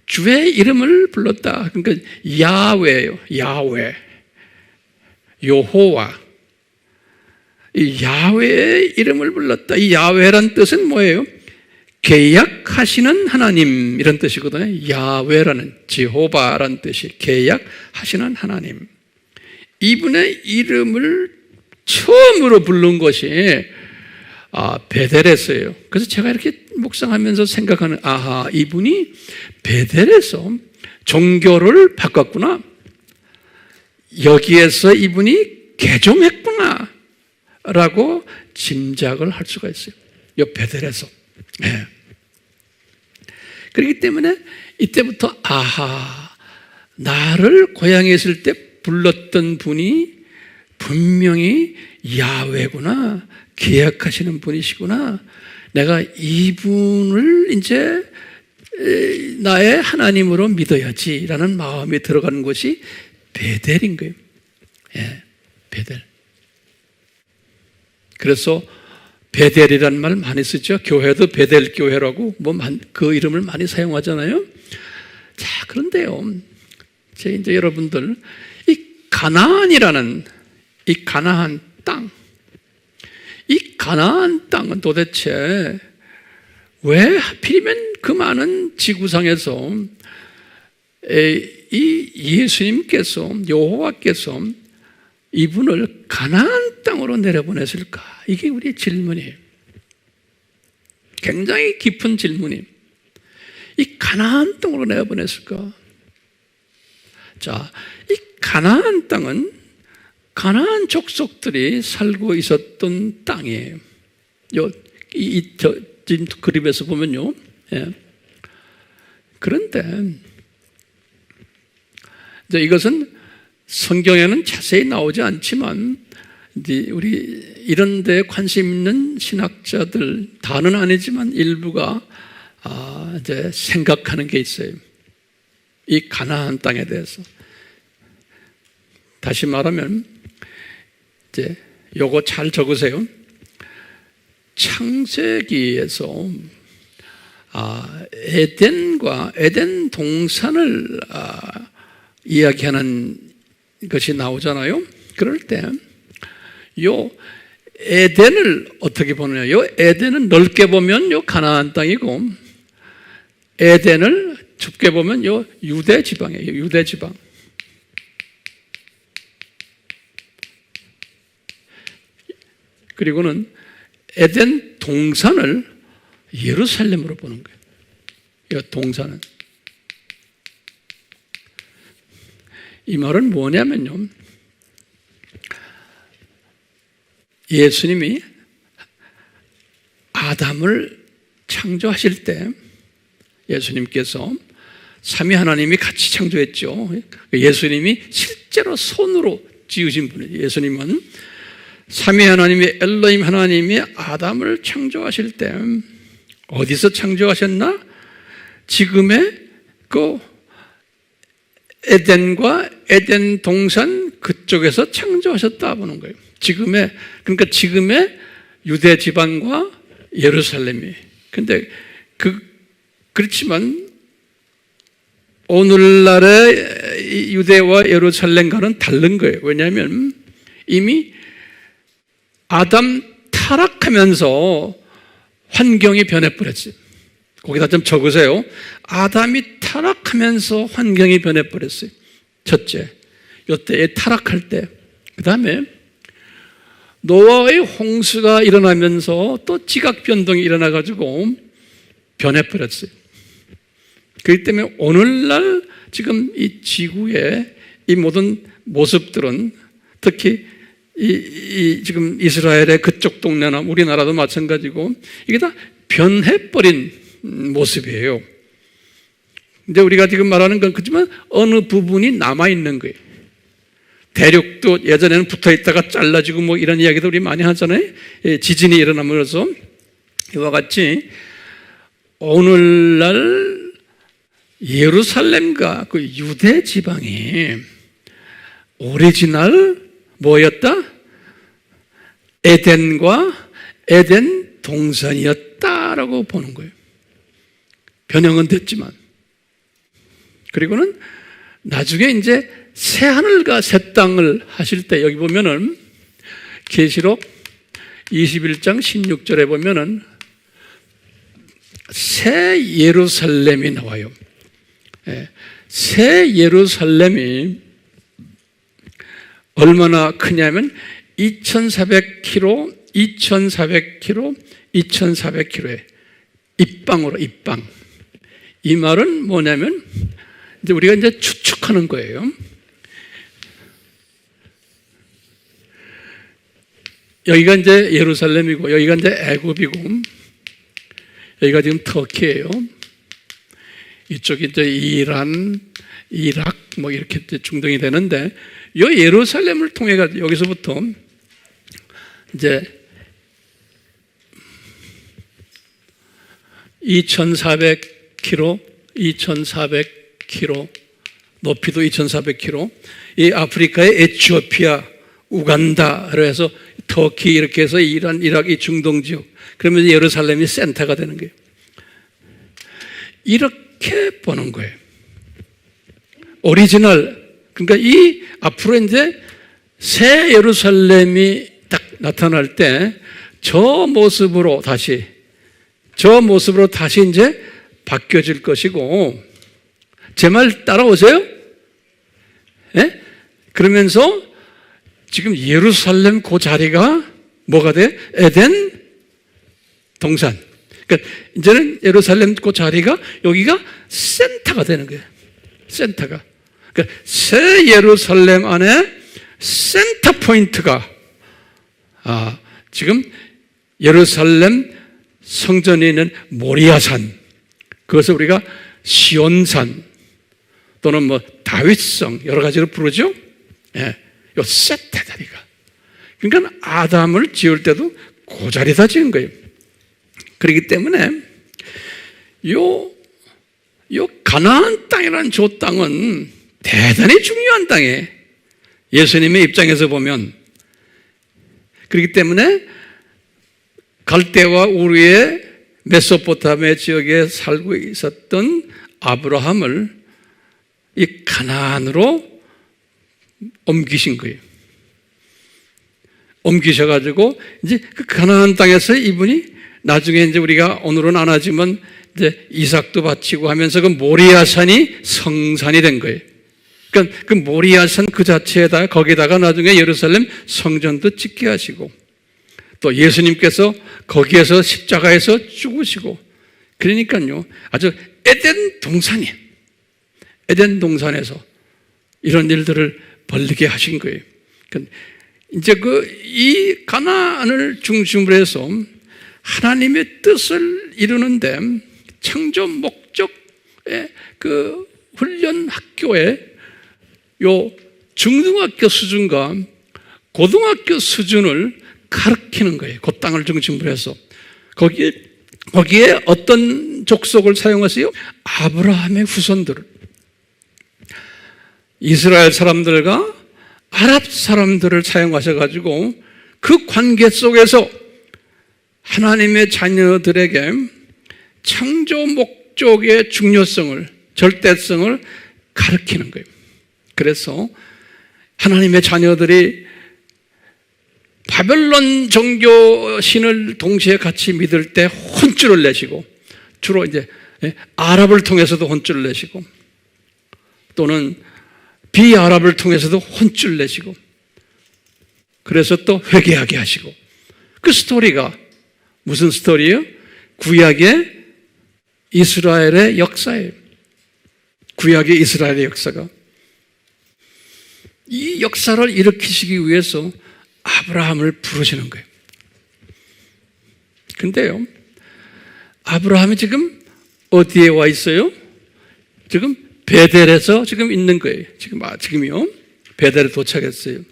주의 이름을 불렀다. 그러니까 야훼예요. 야훼. 여호와. 이 야훼의 이름을 불렀다. 이 야훼란 뜻은 뭐예요? 계약하시는 하나님 이런 뜻이거든요. 야훼라는, 제호바라는 뜻이 계약하시는 하나님. 이분의 이름을 처음으로 부른 것이 베델에서예요. 그래서 제가 이렇게 묵상하면서 생각하는, 이분이 베델에서 종교를 바꿨구나. 여기에서 이분이 개종했구나 라고 짐작을 할 수가 있어요. 이 베델에서. 네. 그렇기 때문에 이때부터 나를 고향에 있을 때 불렀던 분이 분명히 야훼구나, 계약하시는 분이시구나. 내가 이분을 이제 나의 하나님으로 믿어야지라는 마음이 들어가는 것이 베델인 거예요. 예, 베델. 그래서 베델이라는 말 많이 쓰죠. 교회도 베델 교회라고 그 이름을 많이 사용하잖아요. 자, 그런데요, 이제 여러분들 이 가나안이라는 이 가나안 땅, 이 가나안 땅은 도대체 왜 하필이면 그 많은 지구상에서 이 예수님께서, 여호와께서 이분을 가나안 땅으로 내려보냈을까? 이게 우리의 질문이에요. 굉장히 깊은 질문이에요. 이 가나안 땅으로 내려보냈을까? 자, 이 가나안 땅은 가나안 족속들이 살고 있었던 땅이에요. 지금 그림에서 보면요. 예. 그런데 이제 이것은 성경에는 자세히 나오지 않지만 이제 우리 이런 데 관심 있는 신학자들, 다는 아니지만 일부가 이제 생각하는 게 있어요. 이 가나안 땅에 대해서. 다시 말하면 이제 요거 잘 적으세요. 창세기에서 에덴과 에덴 동산을 이야기하는 것이 나오잖아요. 그럴 때 요 에덴을 어떻게 보느냐? 요 에덴은 넓게 보면 요 가나안 땅이고, 에덴을 좁게 보면 요 유대 지방이에요. 유대 지방. 그리고는 에덴 동산을 예루살렘으로 보는 거예요. 이 동산은. 이 말은 뭐냐면요, 예수님이 아담을 창조하실 때 예수님께서 삼위 하나님이 같이 창조했죠. 예수님이 실제로 손으로 지으신 분이에요. 예수님은 삼위 하나님이, 엘로힘 하나님이 아담을 창조하실 때 어디서 창조하셨나? 지금의 그 에덴과 에덴 동산 그쪽에서 창조하셨다 보는 거예요. 그러니까 지금의 유대 지방과 예루살렘이. 근데 그렇지만 오늘날의 유대와 예루살렘과는 다른 거예요. 왜냐하면 이미 아담 타락하면서 환경이 변해버렸어요. 거기다 좀 적으세요. 아담이 타락하면서 환경이 변해버렸어요. 첫째, 이때에 타락할 때. 그 다음에 노아의 홍수가 일어나면서 또 지각 변동이 일어나가지고 변해버렸어요. 그렇기 때문에 오늘날 지금 이 지구의 이 모든 모습들은, 특히 지금 이스라엘의 그쪽 동네나 우리나라도 마찬가지고, 이게 다 변해버린 모습이에요. 근데 우리가 지금 말하는 건 그렇지만 어느 부분이 남아있는 거예요. 대륙도 예전에는 붙어 있다가 잘라지고 뭐 이런 이야기도 우리 많이 하잖아요. 지진이 일어나면서 이와 같이 오늘날 예루살렘과 그 유대 지방이 오리지널 뭐였다? 에덴과 에덴 동산이었다라고 보는 거예요. 변형은 됐지만. 그리고는 나중에 이제 새 하늘과 새 땅을 하실 때, 여기 보면은 계시록 21장 16절에 보면은 새 예루살렘이 나와요. 새 예루살렘이 얼마나 크냐면 2,400km, 2,400km, 2,400km에 입방으로 입방. 이 말은 뭐냐면 이제 우리가 이제 추측하는 거예요. 여기가 이제 예루살렘이고, 여기가 이제 애굽이고, 여기가 지금 터키예요. 이쪽이 이제 이란, 이락 뭐 이렇게 중동이 되는데, 이 예루살렘을 통해 가지고 여기서부터 이제 2,400km, 2,400km, 높이도 2,400km, 이 아프리카의 에티오피아, 우간다로 해서 터키 이렇게 해서 이란, 이락, 이 중동 지역, 그러면 예루살렘이 센터가 되는 거예요. 이렇게 보는 거예요. 오리지널. 그러니까 이 앞으로 이제 새 예루살렘이 딱 나타날 때 저 모습으로 다시 이제 바뀌어질 것이고, 제 말 따라오세요? 예? 그러면서 지금 예루살렘 그 자리가 뭐가 돼? 에덴 동산. 그러니까 이제는 예루살렘 그 자리가 여기가 센터가 되는 거예요. 센터가. 그러니까 새 예루살렘 안에 센터 포인트가 지금 예루살렘 성전에 있는 모리아산, 그것을 우리가 시온산 또는 뭐 다윗성 여러 가지로 부르죠. 예, 요 세트 자리가. 그러니까 아담을 지을 때도 그 자리에다 지은 거예요. 그렇기 때문에 요 가나안 땅이라는 저 땅은 대단히 중요한 땅이에요. 예수님의 입장에서 보면. 그렇기 때문에 갈대와 우르의 메소포타미아 지역에 살고 있었던 아브라함을 이 가나안으로 옮기신 거예요. 옮기셔가지고 이제 그 가나안 땅에서 이분이 나중에 이제 우리가 오늘은 안 하지만 이제 이삭도 바치고 하면서 그 모리아산이 성산이 된 거예요. 그러니까 그 모리아산 그 자체에다가 거기다가 나중에 예루살렘 성전도 짓게 하시고 또 예수님께서 거기에서 십자가에서 죽으시고 그러니까요 아주 에덴 동산이에요. 에덴 동산에서 이런 일들을 벌리게 하신 거예요. 그러니까 이제 이 가나안을 중심으로 해서 하나님의 뜻을 이루는데 창조 목적의 그 훈련 학교에 요 중등학교 수준과 고등학교 수준을 가르치는 거예요. 그 땅을 중심으로 해서 거기에 어떤 족속을 사용하세요? 아브라함의 후손들을 이스라엘 사람들과 아랍 사람들을 사용하셔가지고 그 관계 속에서 하나님의 자녀들에게 창조 목적의 중요성을 절대성을 가르치는 거예요. 그래서 하나님의 자녀들이 바벨론 종교 신을 동시에 같이 믿을 때 혼쭐을 내시고 주로 이제 아랍을 통해서도 혼쭐을 내시고 또는 비아랍을 통해서도 혼쭐을 내시고 그래서 또 회개하게 하시고 그 스토리가 무슨 스토리예요? 구약의 이스라엘의 역사예요. 구약의 이스라엘의 역사가 이 역사를 일으키시기 위해서 아브라함을 부르시는 거예요. 근데요, 아브라함이 지금 어디에 와 있어요? 지금 베델에서 지금 있는 거예요. 지금이요. 베델에 도착했어요.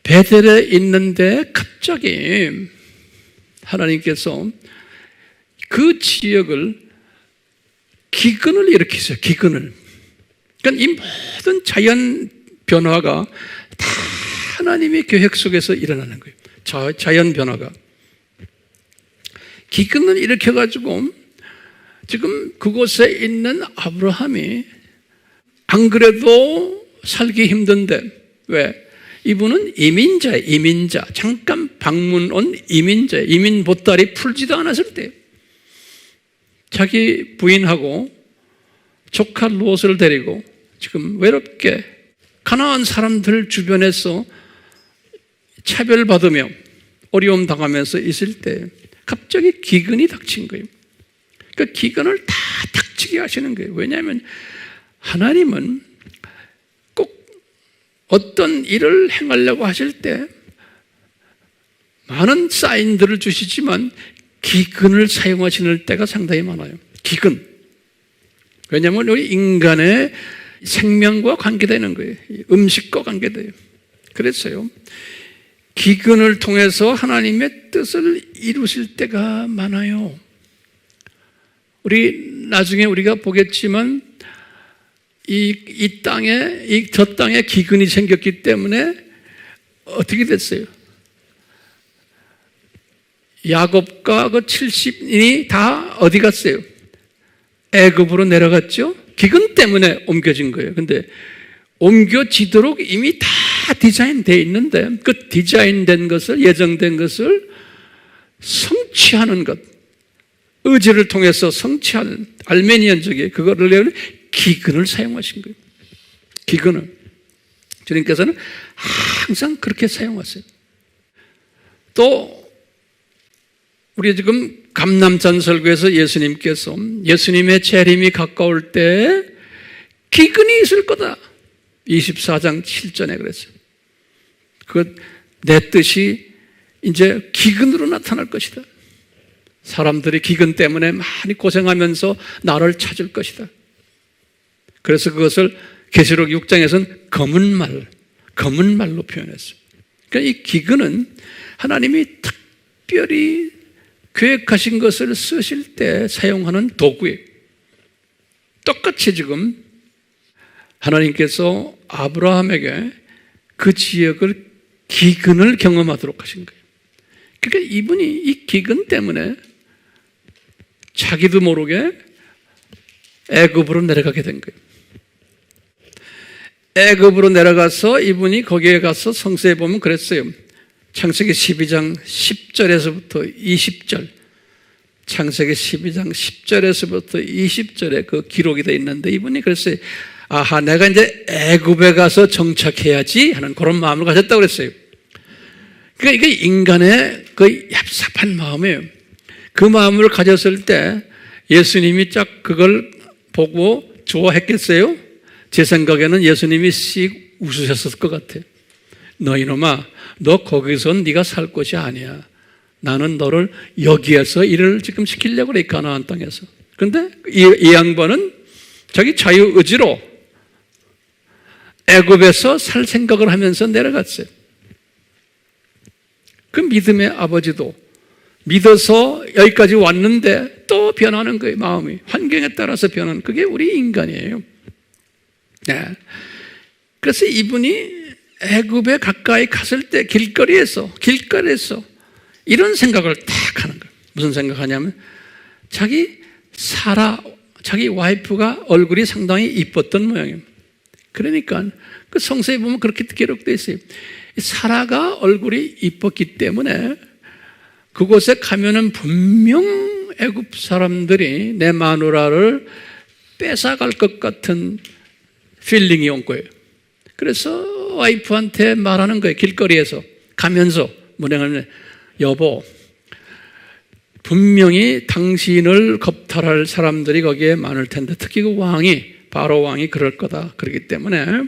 베델에 있는데 갑자기 하나님께서 그 지역을 기근을 일으키세요. 기근을. 그러니까 이 모든 자연 변화가 다 하나님의 계획 속에서 일어나는 거예요. 자연 변화가. 기근을 일으켜가지고 지금 그곳에 있는 아브라함이 안 그래도 살기 힘든데 왜? 이분은 이민자예요. 이민자. 잠깐 방문 온 이민자예요. 이민 보따리 풀지도 않았을 때 자기 부인하고 조카 롯을 데리고 지금 외롭게 가나안 사람들 주변에서 차별받으며 어려움 당하면서 있을 때 갑자기 기근이 닥친 거예요. 그 기근을 다 닥치게 하시는 거예요. 왜냐하면 하나님은 꼭 어떤 일을 행하려고 하실 때 많은 사인들을 주시지만 기근을 사용하시는 때가 상당히 많아요. 기근. 왜냐하면 우리 인간의 생명과 관계되는 거예요. 음식과 관계돼요. 그래서요. 기근을 통해서 하나님의 뜻을 이루실 때가 많아요. 나중에 우리가 보겠지만 저 땅에 기근이 생겼기 때문에 어떻게 됐어요? 야곱과 그 70인이 다 어디 갔어요? 애굽으로 내려갔죠? 기근 때문에 옮겨진 거예요. 근데 옮겨지도록 이미 다 디자인되어 있는데 그 디자인된 것을, 예정된 것을 성취하는 것, 의지를 통해서 성취하는 알메니안적인 그거를 기근을 사용하신 거예요. 기근을. 주님께서는 항상 그렇게 사용하세요. 또 우리 지금 감람산 설교에서 예수님께서 예수님의 재림이 가까울 때 기근이 있을 거다. 24장 7절에 그랬어요. 내 뜻이 이제 기근으로 나타날 것이다. 사람들이 기근 때문에 많이 고생하면서 나를 찾을 것이다. 그래서 그것을 계시록 6장에서는 검은 말로 표현했어요. 그러니까 이 기근은 하나님이 특별히 계획하신 것을 쓰실 때 사용하는 도구예요. 똑같이 지금 하나님께서 아브라함에게 그 지역을 기근을 경험하도록 하신 거예요. 그러니까 이분이 이 기근 때문에 자기도 모르게 애굽으로 내려가게 된 거예요. 애굽으로 내려가서 이분이 거기에 가서 성서에 보면 그랬어요. 창세기 12장 10절에서부터 20절, 창세기 12장 10절에서부터 20절에 그 기록이 되어 있는데 이분이 그랬어요. 아하, 내가 이제 애굽에 가서 정착해야지 하는 그런 마음을 가졌다고 그랬어요. 그러니까 이게 인간의 그 얍삽한 마음이에요. 그 마음을 가졌을 때 예수님이 쫙 그걸 보고 좋아했겠어요? 제 생각에는 예수님이 씩 웃으셨을 것 같아요. 너 이놈아, 너 거기선 네가 살 곳이 아니야. 나는 너를 여기에서 일을 지금 시키려고 그래, 가나안 땅에서. 그런데 이 양반은 자기 자유의지로 애굽에서 살 생각을 하면서 내려갔어요. 그 믿음의 아버지도 믿어서 여기까지 왔는데 또 변하는 거예요. 마음이 환경에 따라서 변하는, 그게 우리 인간이에요. 네. 그래서 이분이 애굽에 가까이 갔을 때 길거리에서 이런 생각을 딱 하는 거예요. 무슨 생각하냐면 자기 와이프가 얼굴이 상당히 이뻤던 모양이에요. 그러니까 그 성서에 보면 그렇게 기록되어 있어요. 사라가 얼굴이 이뻤기 때문에 그곳에 가면은 분명 애굽 사람들이 내 마누라를 뺏어갈 것 같은 필링이 온 거예요. 그래서 와이프한테 말하는 거예요. 길거리에서 가면서 뭐냐면, 여보, 분명히 당신을 겁탈할 사람들이 거기에 많을 텐데 특히 그 바로 왕이 그럴 거다. 그렇기 때문에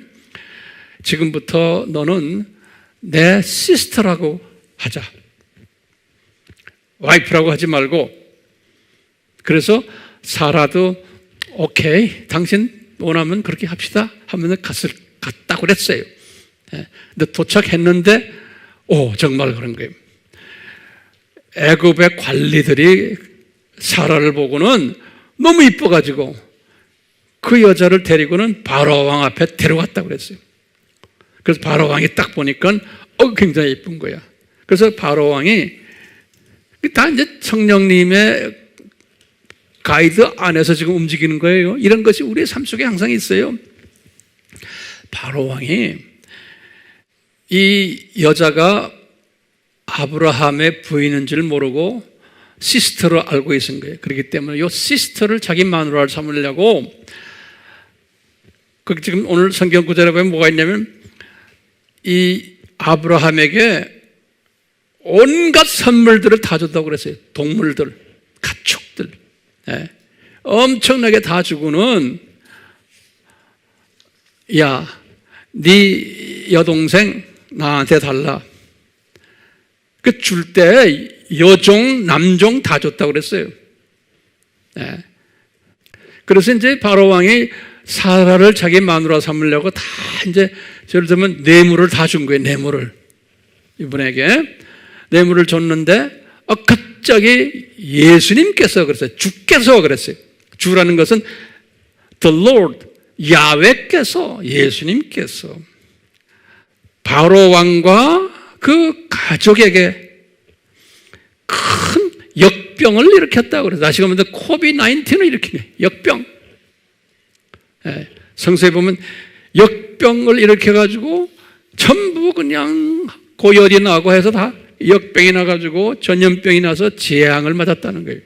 지금부터 너는 내 시스터라고 하자. 와이프라고 하지 말고. 그래서 사라도 오케이, 당신 원하면 그렇게 합시다 하면서 갔다고 그랬어요. 근데 도착했는데 정말 그런 거예요. 애굽의 관리들이 사라를 보고는 너무 이뻐가지고 그 여자를 데리고는 바로 왕 앞에 데려갔다고 그랬어요. 그래서 바로 왕이 딱 보니까 굉장히 이쁜 거야. 그래서 바로 왕이 다 이제 성령님의 가이드 안에서 지금 움직이는 거예요. 이런 것이 우리의 삶 속에 항상 있어요. 바로 왕이 이 여자가 아브라함의 부인인 줄 모르고 시스터로 알고 있은 거예요. 그렇기 때문에 이 시스터를 자기 마누라를 삼으려고, 지금 오늘 성경 구절에 보면 뭐가 있냐면 이 아브라함에게 온갖 선물들을 다 줬다고 그랬어요. 동물들, 가축들, 엄청나게 다 주고는, 야, 네 여동생 나한테 달라. 그 줄 때 여종, 남종 다 줬다고 그랬어요. 그래서 이제 바로 왕이 사라를 자기 마누라 삼으려고 다 이제 예를 들면 뇌물을 다 준 거예요. 뇌물을 이분에게 뇌물을 줬는데 갑자기 예수님께서 그랬어요. 주께서 그랬어요. 주라는 것은 the Lord, 야훼께서, 예수님께서 바로 왕과 그 가족에게 큰 역병을 일으켰다고 그래서 다시 가면 코비드-19을 일으킨 거예요. 역병. 성서에 보면 역병을 일으켜가지고 전부 그냥 고열이 나고 해서 다 역병이 나가지고 전염병이 나서 재앙을 맞았다는 거예요.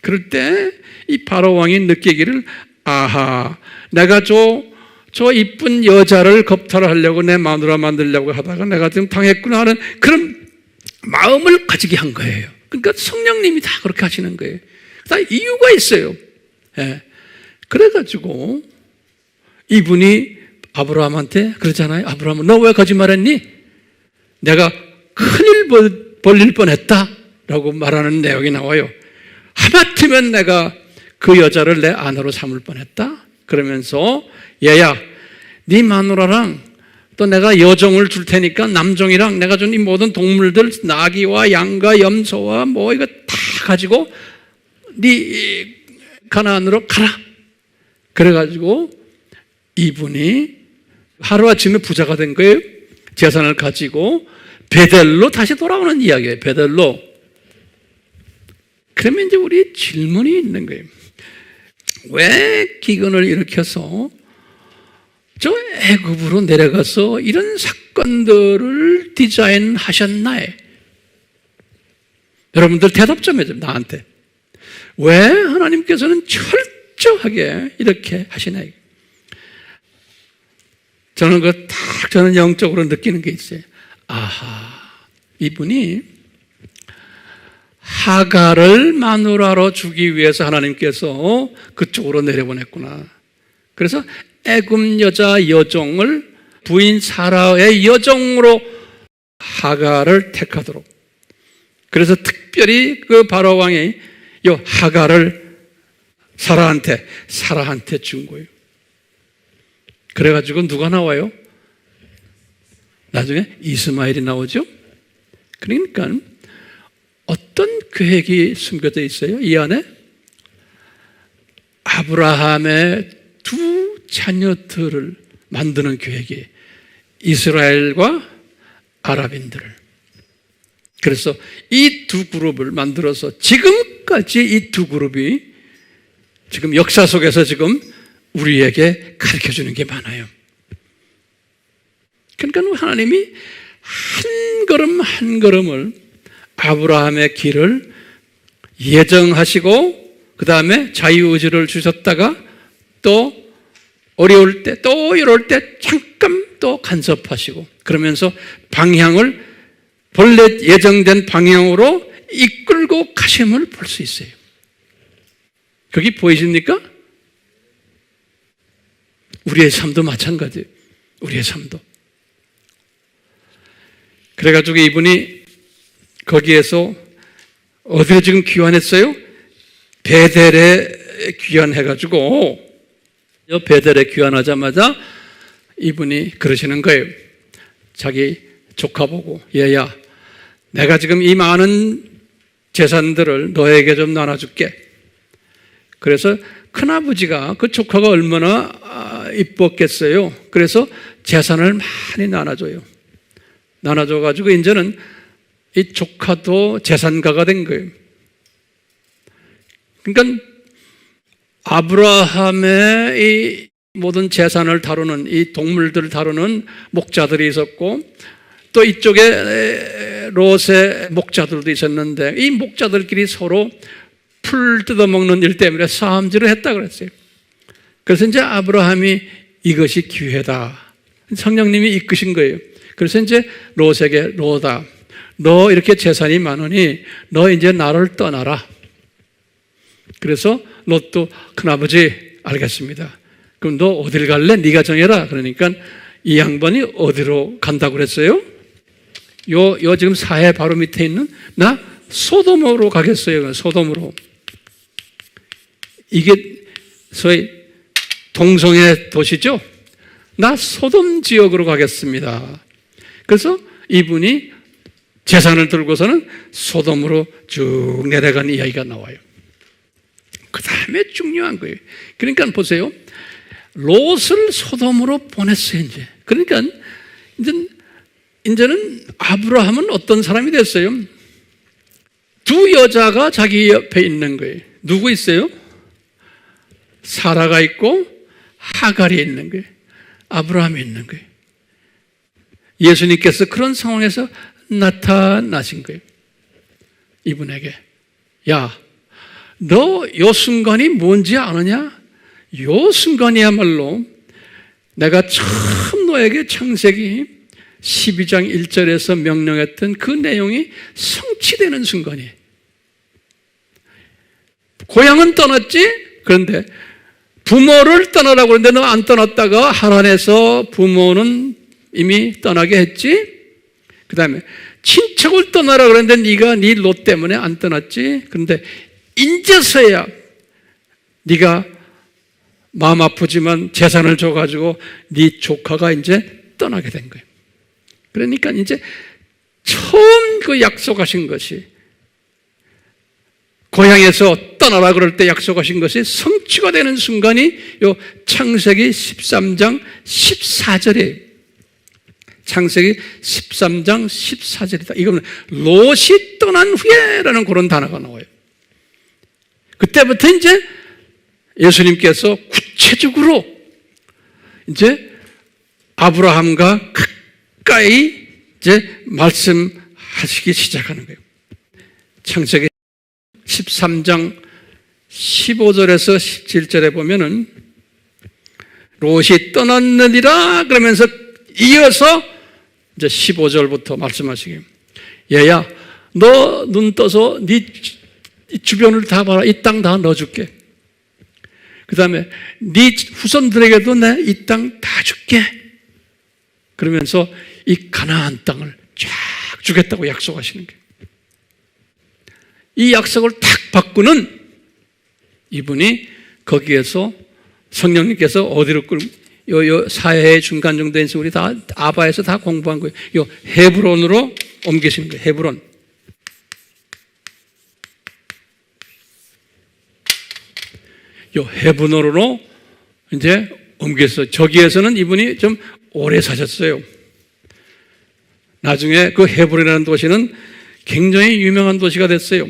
그럴 때 이 바로 왕이 느끼기를, 아하, 내가 저 이쁜 여자를 겁탈하려고 내 마누라 만들려고 하다가 내가 지금 당했구나 하는 그런 마음을 가지게 한 거예요. 그러니까 성령님이 다 그렇게 하시는 거예요. 다 이유가 있어요. 그래가지고 이분이 아브라함한테 그러잖아요. 아브라함은 너 왜 거짓말했니? 내가 큰일 벌릴 뻔했다 라고 말하는 내용이 나와요. 하마터면 내가 그 여자를 내 아내로 삼을 뻔했다. 그러면서 얘야, 네 마누라랑 또 내가 여종을 줄 테니까 남종이랑 내가 준 이 모든 동물들 나귀와 양과 염소와 뭐 이거 다 가지고 네 가나안으로 가라. 그래가지고 이분이 하루아침에 부자가 된 거예요. 재산을 가지고 베델로 다시 돌아오는 이야기예요. 베델로. 그러면 이제 우리 질문이 있는 거예요. 왜 기근을 일으켜서 저 애굽으로 내려가서 이런 사건들을 디자인하셨나요? 여러분들 대답 좀 해줘, 나한테. 왜 하나님께서는 철저하게 이렇게 하시나요? 저는 영적으로 느끼는 게 있어요. 아하, 이분이 하갈을 마누라로 주기 위해서 하나님께서 그쪽으로 내려보냈구나. 그래서 애굽 여자 여종을 부인 사라의 여종으로 하갈을 택하도록. 그래서 특별히 그 바로 왕이 이 하갈을 사라한테 준 거예요. 그래가지고 누가 나와요? 나중에 이스마엘이 나오죠? 그러니까 어떤 계획이 숨겨져 있어요? 이 안에 아브라함의 두 자녀들을 만드는 계획이 이스라엘과 아랍인들을. 그래서 이 두 그룹을 만들어서 지금까지 이 두 그룹이 지금 역사 속에서 지금 우리에게 가르쳐 주는 게 많아요. 그러니까 하나님이 한 걸음 한 걸음을 아브라함의 길을 예정하시고 그 다음에 자유의지를 주셨다가 또 어려울 때 또 이럴 때 잠깐 또 간섭하시고 그러면서 방향을 본래 예정된 방향으로 이끌고 가심을 볼 수 있어요. 거기 보이십니까? 우리의 삶도 마찬가지예요. 우리의 삶도. 그래가지고 이분이 거기에서 어디에 지금 귀환했어요? 베델에 귀환해가지고 베델에 귀환하자마자 이분이 그러시는 거예요. 자기 조카 보고 얘야 내가 지금 이 많은 재산들을 너에게 좀 나눠줄게. 그래서 큰아버지가 그 조카가 얼마나 이뻤겠어요. 그래서 재산을 많이 나눠줘요. 나눠줘가지고 이제는 이 조카도 재산가가 된 거예요. 그러니까 아브라함의 이 모든 재산을 다루는 이 동물들을 다루는 목자들이 있었고 또 이쪽에 롯의 목자들도 있었는데 이 목자들끼리 서로 풀 뜯어먹는 일 때문에 싸움질을 했다 그랬어요. 그래서 이제 아브라함이 이것이 기회다. 성령님이 이끄신 거예요. 그래서 이제 롯에게 롯아 너 이렇게 재산이 많으니 너 이제 나를 떠나라. 그래서 롯도 큰아버지 알겠습니다. 그럼 너 어딜 갈래? 네가 정해라. 그러니까 이 양반이 어디로 간다고 그랬어요? 요 지금 사해 바로 밑에 있는 나 소돔으로 가겠어요. 소돔으로. 이게 소위 동성애 도시죠? 나 소돔 지역으로 가겠습니다. 그래서 이분이 재산을 들고서는 소돔으로 쭉 내려간 이야기가 나와요. 그 다음에 중요한 거예요. 그러니까 보세요. 롯을 소돔으로 보냈어요, 이제. 그러니까 이제는 아브라함은 어떤 사람이 됐어요? 두 여자가 자기 옆에 있는 거예요. 누구 있어요? 사라가 있고 하갈이 있는 거예요. 아브라함이 있는 거예요. 예수님께서 그런 상황에서 나타나신 거예요. 이분에게. 야, 너 요 순간이 뭔지 아느냐? 요 순간이야말로 내가 처음 너에게 창세기 12장 1절에서 명령했던 그 내용이 성취되는 순간이에요. 고향은 떠났지? 그런데 부모를 떠나라고 했는데 너 안 떠났다가 하란에서 부모는 이미 떠나게 했지? 그 다음에 친척을 떠나라 그랬는데 네가 네 롯 때문에 안 떠났지? 그런데 인제서야 네가 마음 아프지만 재산을 줘가지고 네 조카가 이제 떠나게 된 거예요. 그러니까 이제 처음 그 약속하신 것이, 고향에서 떠나라 그럴 때 약속하신 것이 성취가 되는 순간이 요 창세기 13장 14절이에요. 창세기 13장 14절이다. 이거는 롯이 떠난 후에라는 그런 단어가 나와요. 그때부터 이제 예수님께서 구체적으로 이제 아브라함과 가까이 이제 말씀하시기 시작하는 거예요. 창세기 13장 15절에서 17절에 보면은 롯이 떠났느니라 그러면서 이어서 이제 15절부터 말씀하시게요. 얘야, 너 눈 떠서 네 주변을 다 봐라. 이 땅 다 넣어줄게. 그 다음에 네 후손들에게도 내 이 땅 다 줄게. 그러면서 이 가나안 땅을 쫙 주겠다고 약속하시는 거예요. 이 약속을 탁 바꾸는 이분이 거기에서 성령님께서 어디로 요 사회의 중간 정도에서 우리 다 아바에서 다 공부한 거예요. 요 헤브론으로 옮기시는 거예요. 헤브론. 요 헤브론으로 이제 옮겨서 저기에서는 이분이 좀 오래 사셨어요. 나중에 그 헤브론이라는 도시는 굉장히 유명한 도시가 됐어요.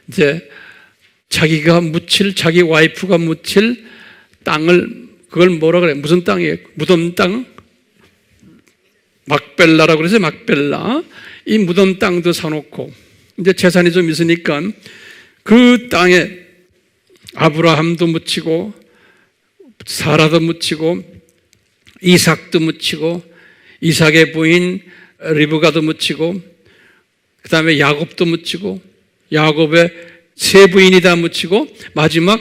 이제 자기가 묻힐, 자기 와이프가 묻힐 땅을, 그걸 뭐라 그래? 무슨 땅이에요? 무덤 땅? 막벨라라고 그러죠. 막벨라. 이 무덤 땅도 사놓고, 이제 재산이 좀 있으니까 그 땅에 아브라함도 묻히고, 사라도 묻히고, 이삭도 묻히고, 이삭의 부인 리브가도 묻히고, 그 다음에 야곱도 묻히고, 야곱의 세 부인이 다 묻히고, 마지막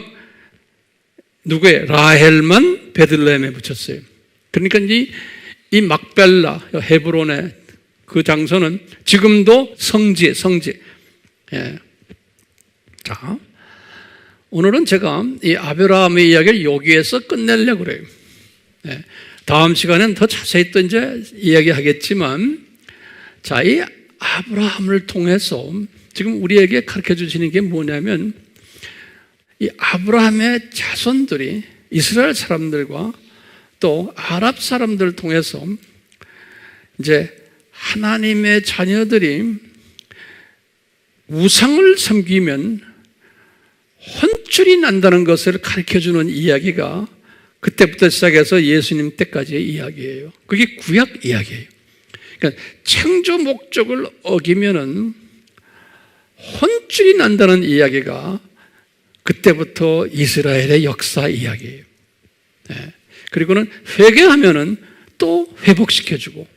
누구의? 라헬만 베들레헴에 묻혔어요. 그러니까 이 막벨라, 헤브론의 그 장소는 지금도 성지에, 성지. 예. 자, 오늘은 제가 이 아브라함의 이야기를 여기에서 끝내려고 그래요. 예. 다음 시간엔 더 자세히 또 이제 이야기하겠지만, 자, 이 아브라함을 통해서 지금 우리에게 가르쳐 주시는 게 뭐냐면, 이 아브라함의 자손들이 이스라엘 사람들과 또 아랍 사람들을 통해서 이제 하나님의 자녀들이 우상을 섬기면 혼쭐이 난다는 것을 가르쳐 주는 이야기가 그때부터 시작해서 예수님 때까지의 이야기예요. 그게 구약 이야기예요. 그러니까 창조 목적을 어기면은 혼쭐이 난다는 이야기가 그때부터 이스라엘의 역사 이야기예요. 네. 그리고는 회개하면은 또 회복시켜주고,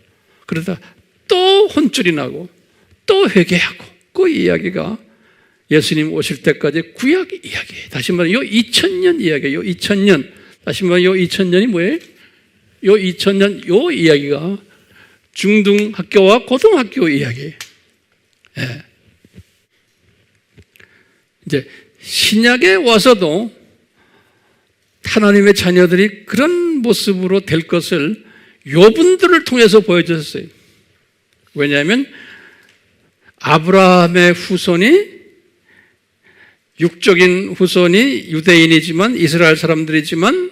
그러다 또 혼쭐이 나고 또 회개하고, 그 이야기가 예수님 오실 때까지 구약 이야기예요. 다시 말해 요 2000년 이야기예요. 요 2000년. 다시 말해 요 2000년이 뭐예요? 요 2000년 요 이야기가 중등학교와 고등학교 이야기예요. 네. 이제 신약에 와서도 하나님의 자녀들이 그런 모습으로 될 것을 요분들을 통해서 보여줬어요. 왜냐하면 아브라함의 후손이, 육적인 후손이 유대인이지만 이스라엘 사람들이지만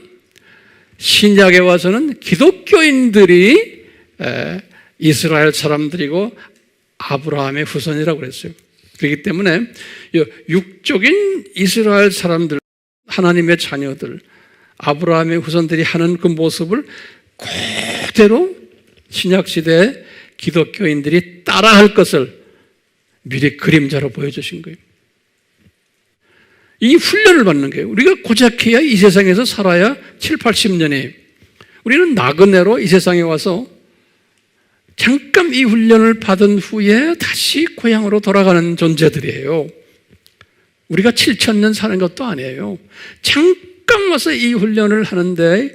신약에 와서는 기독교인들이 이스라엘 사람들이고 아브라함의 후손이라고 그랬어요. 그렇기 때문에 육적인 이스라엘 사람들, 하나님의 자녀들, 아브라함의 후손들이 하는 그 모습을 그대로 신약시대의 기독교인들이 따라할 것을 미리 그림자로 보여주신 거예요. 이 훈련을 받는 거예요. 우리가 고작해야 이 세상에서 살아야 7, 80년이에요. 우리는 나그네로 이 세상에 와서 잠깐 이 훈련을 받은 후에 다시 고향으로 돌아가는 존재들이에요. 우리가 7,000년 사는 것도 아니에요. 잠깐 와서 이 훈련을 하는데,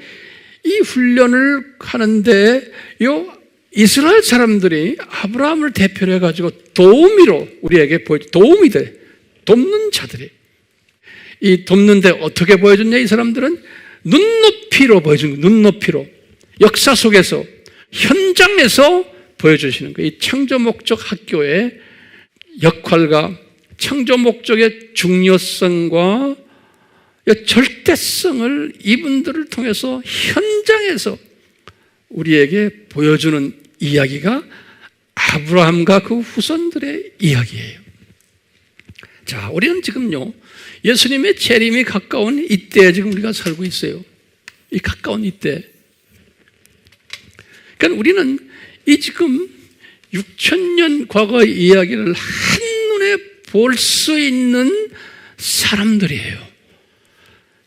이 훈련을 하는데 요 이스라엘 사람들이 아브라함을 대표로 해가지고 도우미로 우리에게 도움이 돼. 돕는 자들이. 이 돕는데 어떻게 보여줬냐, 이 사람들은? 눈높이로 보여준 거예요. 눈높이로. 역사 속에서 현장에서 보여주시는 거예요. 이 창조 목적 학교의 역할과 창조 목적의 중요성과 절대성을 이분들을 통해서 현장에서 우리에게 보여주는 이야기가 아브라함과 그 후손들의 이야기예요. 자, 우리는 지금요, 예수님의 재림이 가까운 이때에 지금 우리가 살고 있어요. 이 가까운 이때. 그러니까 우리는 이 지금 6,000년 과거의 이야기를 한눈에 볼 수 있는 사람들이에요.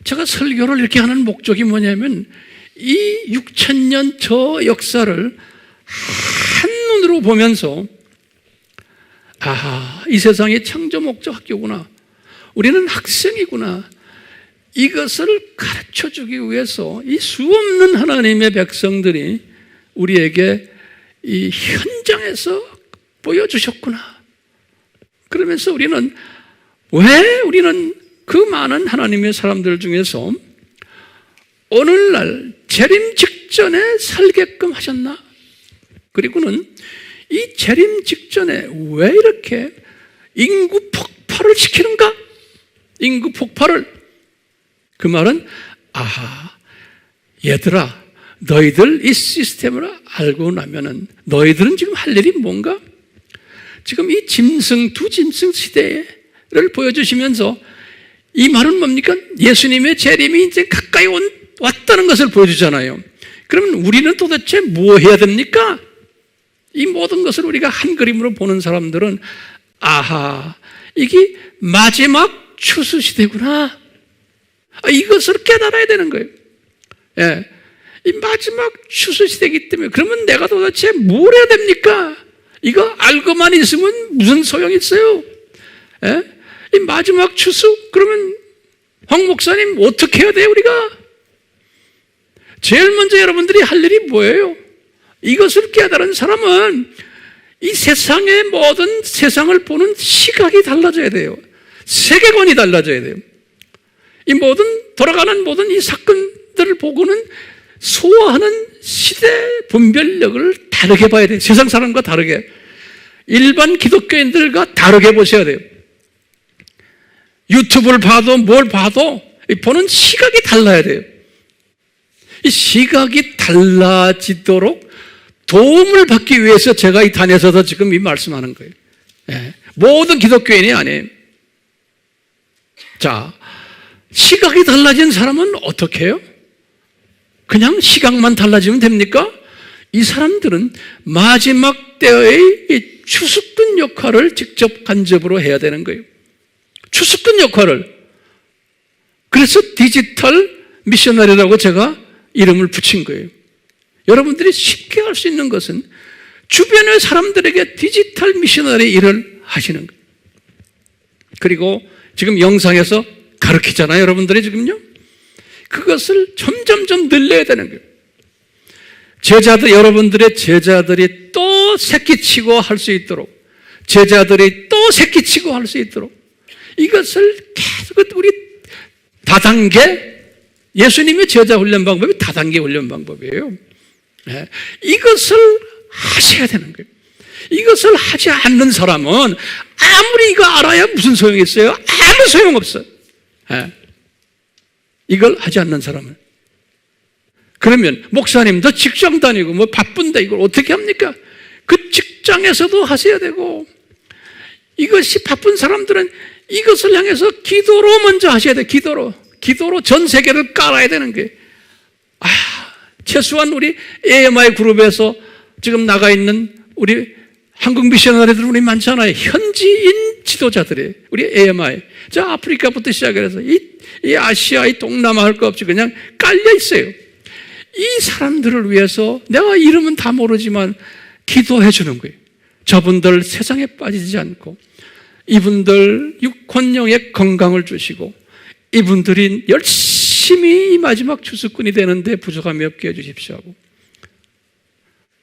제가 설교를 이렇게 하는 목적이 뭐냐면 이 6,000년 저 역사를 한눈으로 보면서 이 세상이 창조 목적 학교구나. 우리는 학생이구나. 이것을 가르쳐주기 위해서 이 수없는 하나님의 백성들이 우리에게 이 현장에서 보여주셨구나. 그러면서 우리는 왜 우리는 그 많은 하나님의 사람들 중에서 오늘날 재림 직전에 살게끔 하셨나? 그리고는 이 재림 직전에 왜 이렇게 인구 폭발을 시키는가? 인구 폭발을. 그 말은 얘들아, 너희들 이 시스템을 알고 나면은 너희들은 지금 할 일이 뭔가? 지금 이 두 짐승 시대를 보여주시면서 이 말은 뭡니까? 예수님의 재림이 이제 가까이 왔다는 것을 보여주잖아요. 그러면 우리는 도대체 뭐 해야 됩니까? 이 모든 것을 우리가 한 그림으로 보는 사람들은 이게 마지막 추수 시대구나. 이것을 깨달아야 되는 거예요. 예. 이 마지막 추수 시대이기 때문에 그러면 내가 도대체 뭘 해야 됩니까? 이거 알고만 있으면 무슨 소용이 있어요? 예? 이 마지막 추수? 그러면 황 목사님 어떻게 해야 돼요, 우리가? 제일 먼저 여러분들이 할 일이 뭐예요? 이것을 깨달은 사람은 이 세상의 모든 세상을 보는 시각이 달라져야 돼요. 세계관이 달라져야 돼요. 이 모든 돌아가는 모든 이 사건들을 보고는 소화하는 시대 분별력을 다르게 봐야 돼요. 세상 사람과 다르게. 일반 기독교인들과 다르게 보셔야 돼요. 유튜브를 봐도 뭘 봐도 보는 시각이 달라야 돼요. 이 시각이 달라지도록 도움을 받기 위해서 제가 이 단에서도 지금 이 말씀하는 거예요. 예. 모든 기독교인이 아니에요. 자, 시각이 달라진 사람은 어떻게 해요? 그냥 시각만 달라지면 됩니까? 이 사람들은 마지막 때의 이 추수꾼 역할을 직접 간접으로 해야 되는 거예요. 추수꾼 역할을. 그래서 디지털 미셔너리라고 제가 이름을 붙인 거예요. 여러분들이 쉽게 할 수 있는 것은 주변의 사람들에게 디지털 미셔너리 일을 하시는 거예요. 그리고 지금 영상에서 가르치잖아요, 여러분들이 지금요. 그것을 점점점 늘려야 되는 거예요. 여러분들의 제자들이 또 새끼치고 할 수 있도록, 제자들이 또 새끼치고 할 수 있도록 이것을 계속 우리 다단계, 예수님의 제자 훈련 방법이 다단계 훈련 방법이에요. 네. 이것을 하셔야 되는 거예요. 이것을 하지 않는 사람은 아무리 이거 알아야 무슨 소용이 있어요? 아무 소용없어요. 네. 이걸 하지 않는 사람은. 그러면 목사님 너 직장 다니고 뭐 바쁜데 이걸 어떻게 합니까? 그 직장에서도 하셔야 되고, 이것이 바쁜 사람들은 이것을 향해서 기도로 먼저 하셔야 돼요. 기도로 전 세계를 깔아야 되는 거예요. 최소한 우리 AMI 그룹에서 지금 나가 있는 우리 한국 미셔너리들 우리 많잖아요. 현지인 지도자들이 우리 AMI. 저 아프리카부터 시작해서 이 아시아, 이 동남아 할 거 없이 그냥 깔려 있어요. 이 사람들을 위해서 내가 이름은 다 모르지만 기도해 주는 거예요. 저분들 세상에 빠지지 않고, 이분들 육혼령의 건강을 주시고, 이분들이 열심히 이 마지막 추수꾼이 되는데 부족함이 없게 해주십시오 하고.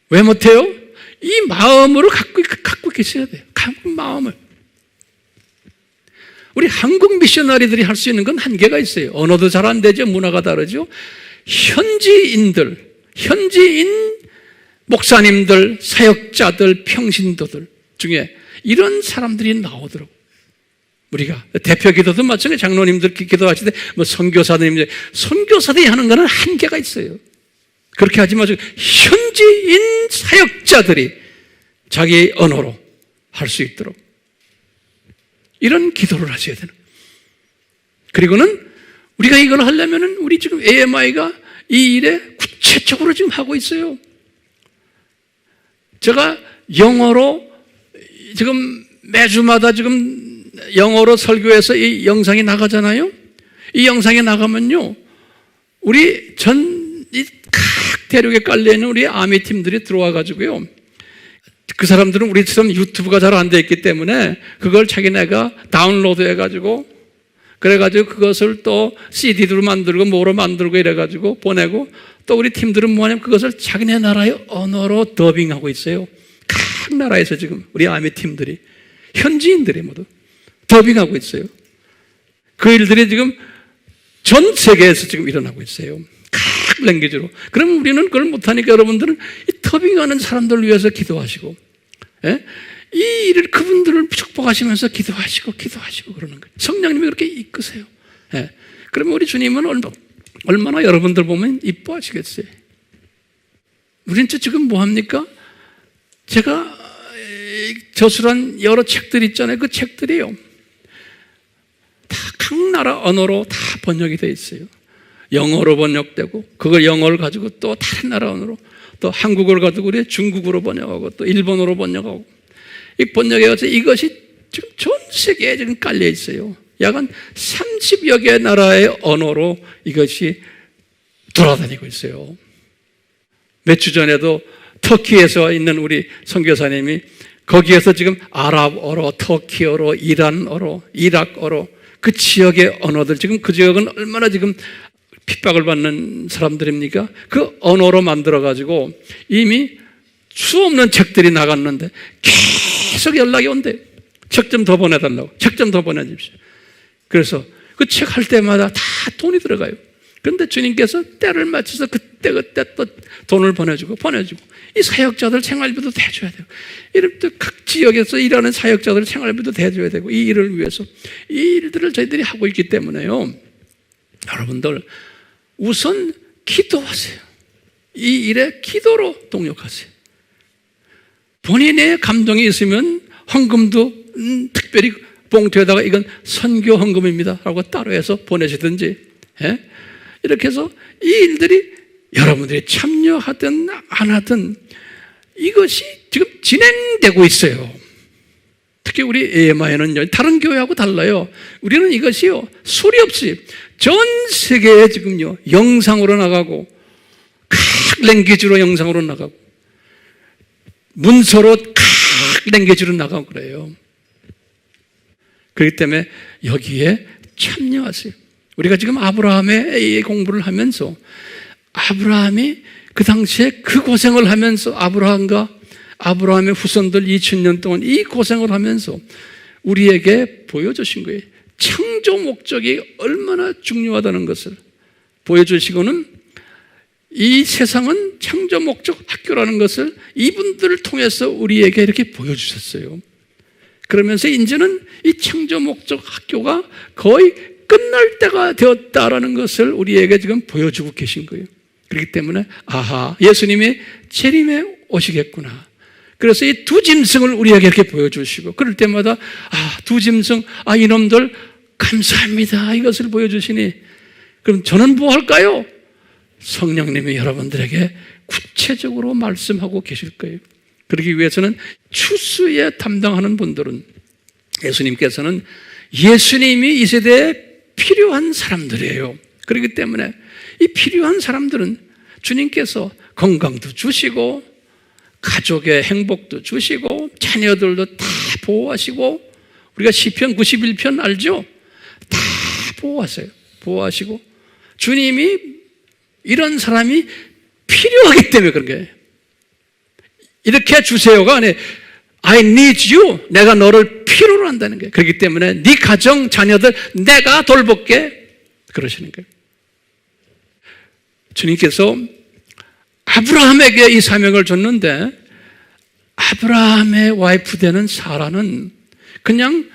왜 못해요? 이 마음으로 갖고 계셔야 돼요. 그 마음을. 우리 한국 미셔너리들이 할 수 있는 건 한계가 있어요. 언어도 잘 안 되죠. 문화가 다르죠. 현지인 목사님들, 사역자들, 평신도들 중에 이런 사람들이 나오더라고. 우리가 대표 기도도 마찬가지, 장로님들 기도하실 때 선교사들이 하는 거는 한계가 있어요. 그렇게 하지 마시고 현지인 사역자들이 자기 언어로 할 수 있도록 이런 기도를 하셔야 되는 거예요. 그리고는 우리가 이걸 하려면은 우리 지금 AMI가 이 일에 구체적으로 지금 하고 있어요. 제가 영어로 지금 매주마다 지금 영어로 설교해서 이 영상이 나가잖아요. 이 영상이 나가면요, 우리 각 대륙에 깔려있는 우리 아미 팀들이 들어와 가지고요, 그 사람들은 우리처럼 유튜브가 잘 안 돼 있기 때문에 그걸 자기네가 다운로드 해가지고, 그래가지고 그것을 또 CD로 만들고 뭐로 만들고 이래가지고 보내고, 또 우리 팀들은 뭐냐면 그것을 자기네 나라의 언어로 더빙하고 있어요. 각 나라에서 지금 우리 아미 팀들이, 현지인들이 모두 더빙하고 있어요. 그 일들이 지금 전 세계에서 지금 일어나고 있어요. 각 랭귀지로. 그러면 우리는 그걸 못하니까 여러분들은 이 더빙하는 사람들을 위해서 기도하시고, 예? 이 일을 그분들을 축복하시면서 기도하시고 그러는 거예요. 성령님이 그렇게 이끄세요. 예. 그러면 우리 주님은 얼마나 여러분들 보면 이뻐하시겠어요. 우리는 지금 뭐 합니까? 제가 저술한 여러 책들 있잖아요. 그 책들이요, 다 각 나라 언어로 다 번역이 되어 있어요. 영어로 번역되고, 그걸 영어를 가지고 또 다른 나라 언어로, 또 한국어를 가지고 우리 중국어로 번역하고, 또 일본어로 번역하고, 이 번역해서 이것이 지금 전 세계에 지금 깔려 있어요. 약 한 30여 개 나라의 언어로 이것이 돌아다니고 있어요. 몇 주 전에도 터키에서 있는 우리 선교사님이 거기에서 지금 아랍어로, 터키어로, 이란어로, 이락어로, 그 지역의 언어들, 지금 그 지역은 얼마나 지금 핍박을 받는 사람들입니까? 그 언어로 만들어가지고 이미 수 없는 책들이 나갔는데 계속 연락이 온대요. 책 좀 더 보내달라고. 책 좀 더 보내주십시오. 그래서 그 책 할 때마다 다 돈이 들어가요. 그런데 주님께서 때를 맞춰서 그때 또 돈을 보내주고 이 사역자들 생활비도 대줘야 돼요. 이런 또 각 지역에서 일하는 사역자들 생활비도 대줘야 되고, 이 일을 위해서 이 일들을 저희들이 하고 있기 때문에요, 여러분들 우선 기도하세요. 이 일에 기도로 동력하세요. 본인의 감동이 있으면 헌금도 특별히 봉투에다가 이건 선교 헌금입니다 라고 따로 해서 보내시든지, 예? 이렇게 해서 이 일들이 여러분들이 참여하든 안 하든 이것이 지금 진행되고 있어요. 특히 우리 AMI는요, 다른 교회하고 달라요. 우리는 이것이요, 소리 없이 전 세계에 지금요 영상으로 나가고, 각 랭귀지로 영상으로 나가고, 문서로 각 랭귀지로 나가고 그래요. 그렇기 때문에 여기에 참여하세요. 우리가 지금 아브라함의 공부를 하면서, 아브라함이 그 당시에 그 고생을 하면서, 아브라함의 후손들 2000년 동안 이 고생을 하면서 우리에게 보여주신 거예요. 창조 목적이 얼마나 중요하다는 것을 보여주시고는, 이 세상은 창조 목적 학교라는 것을 이분들을 통해서 우리에게 이렇게 보여주셨어요. 그러면서 이제는 이 창조 목적 학교가 거의 끝날 때가 되었다라는 것을 우리에게 지금 보여주고 계신 거예요. 그렇기 때문에 예수님이 재림에 오시겠구나. 그래서 이 두 짐승을 우리에게 이렇게 보여주시고, 그럴 때마다 두 짐승, 이놈들 감사합니다, 이것을 보여주시니, 그럼 저는 뭐 할까요? 성령님이 여러분들에게 구체적으로 말씀하고 계실 거예요. 그러기 위해서는 추수에 담당하는 분들은, 예수님께서는 예수님이 이 세대에 필요한 사람들이에요. 그렇기 때문에 이 필요한 사람들은 주님께서 건강도 주시고, 가족의 행복도 주시고, 자녀들도 다 보호하시고, 우리가 시편 91편 알죠? 다 보호하시고, 주님이 이런 사람이 필요하기 때문에 그런 거예요. 이렇게 주세요가 아니에요. I need you. 내가 너를 필요로 한다는 거예요. 그렇기 때문에 네 가정, 자녀들 내가 돌볼게, 그러시는 거예요. 주님께서 아브라함에게 이 사명을 줬는데 아브라함의 와이프 되는 사라는 그냥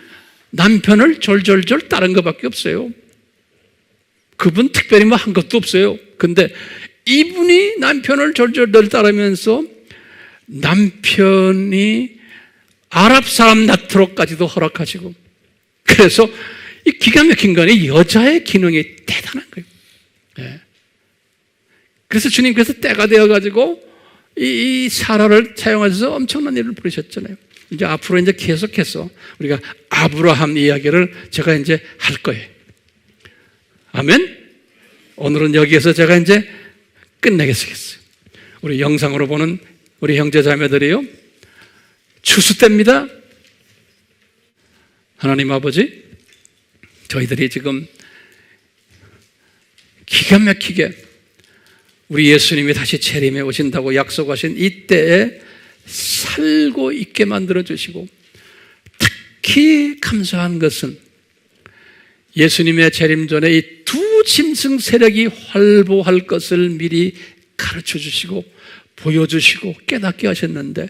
남편을 졸졸졸 따른 것밖에 없어요. 그분 특별히 뭐 한 것도 없어요. 근데 이분이 남편을 졸졸졸 따르면서 남편이 아랍 사람 낳도록까지도 허락하시고, 그래서 이 기가 막힌 거는 여자의 기능이 대단한 거예요. 네. 그래서 주님께서 때가 되어가지고 이 사라를 사용하셔서 엄청난 일을 부르셨잖아요. 이제 앞으로 이제 계속해서 우리가 아브라함 이야기를 제가 이제 할 거예요. 아멘? 오늘은 여기에서 제가 이제 끝내겠어요. 우리 영상으로 보는 우리 형제 자매들이요, 추수 때입니다. 하나님 아버지, 저희들이 지금 기가 막히게 우리 예수님이 다시 재림해 오신다고 약속하신 이때에 살고 있게 만들어주시고, 특히 감사한 것은 예수님의 재림 전에 이 두 짐승 세력이 활보할 것을 미리 가르쳐 주시고 보여주시고 깨닫게 하셨는데,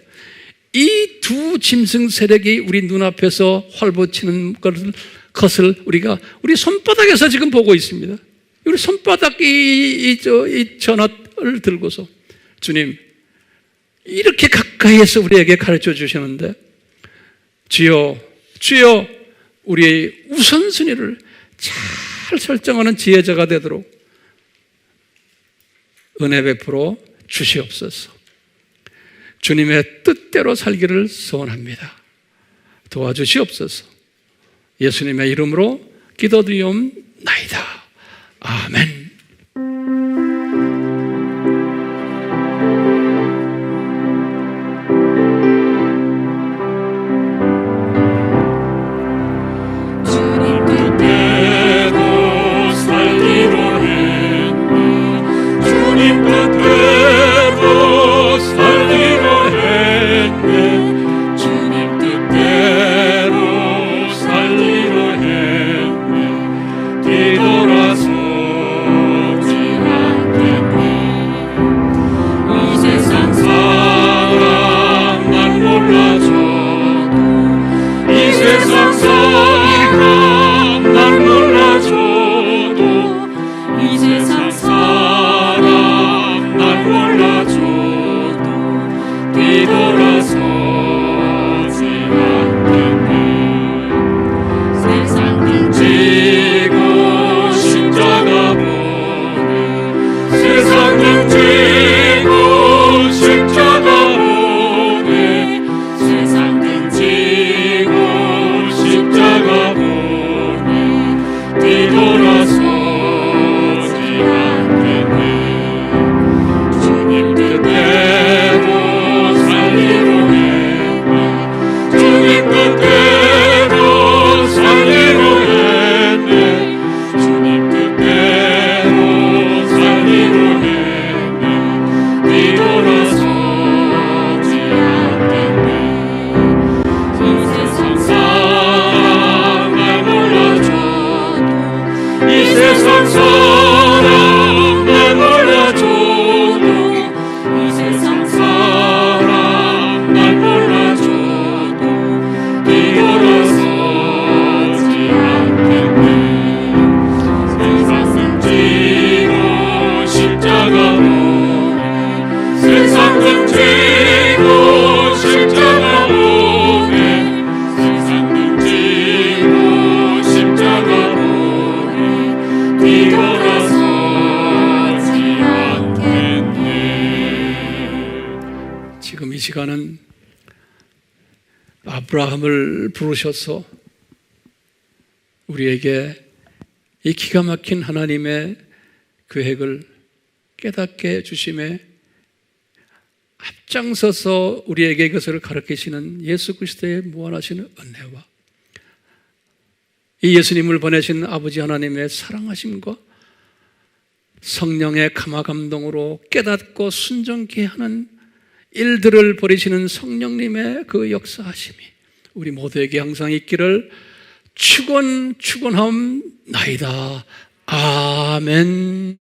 이 두 짐승 세력이 우리 눈앞에서 활보치는 것을 우리가 우리 손바닥에서 지금 보고 있습니다. 우리 손바닥 이 전화를 들고서 주님 이렇게 가까이에서 우리에게 가르쳐 주시는데, 주여 주여, 우리의 우선순위를 잘 설정하는 지혜자가 되도록 은혜 베풀어 주시옵소서. 주님의 뜻대로 살기를 소원합니다. 도와주시옵소서. 예수님의 이름으로 기도드리옵나이다. 아멘. 지금 이 시간은 아브라함을 부르셔서 우리에게 이 기가 막힌 하나님의 계획을 깨닫게 해주심에 앞장서서 우리에게 이것을 가르치시는 예수 그리스도의 무한하신 은혜와 이 예수님을 보내신 아버지 하나님의 사랑하심과 성령의 감화 감동으로 깨닫고 순종케 하는 일들을 벌이시는 성령님의 그 역사하심이 우리 모두에게 항상 있기를 축원하옵나이다. 아멘.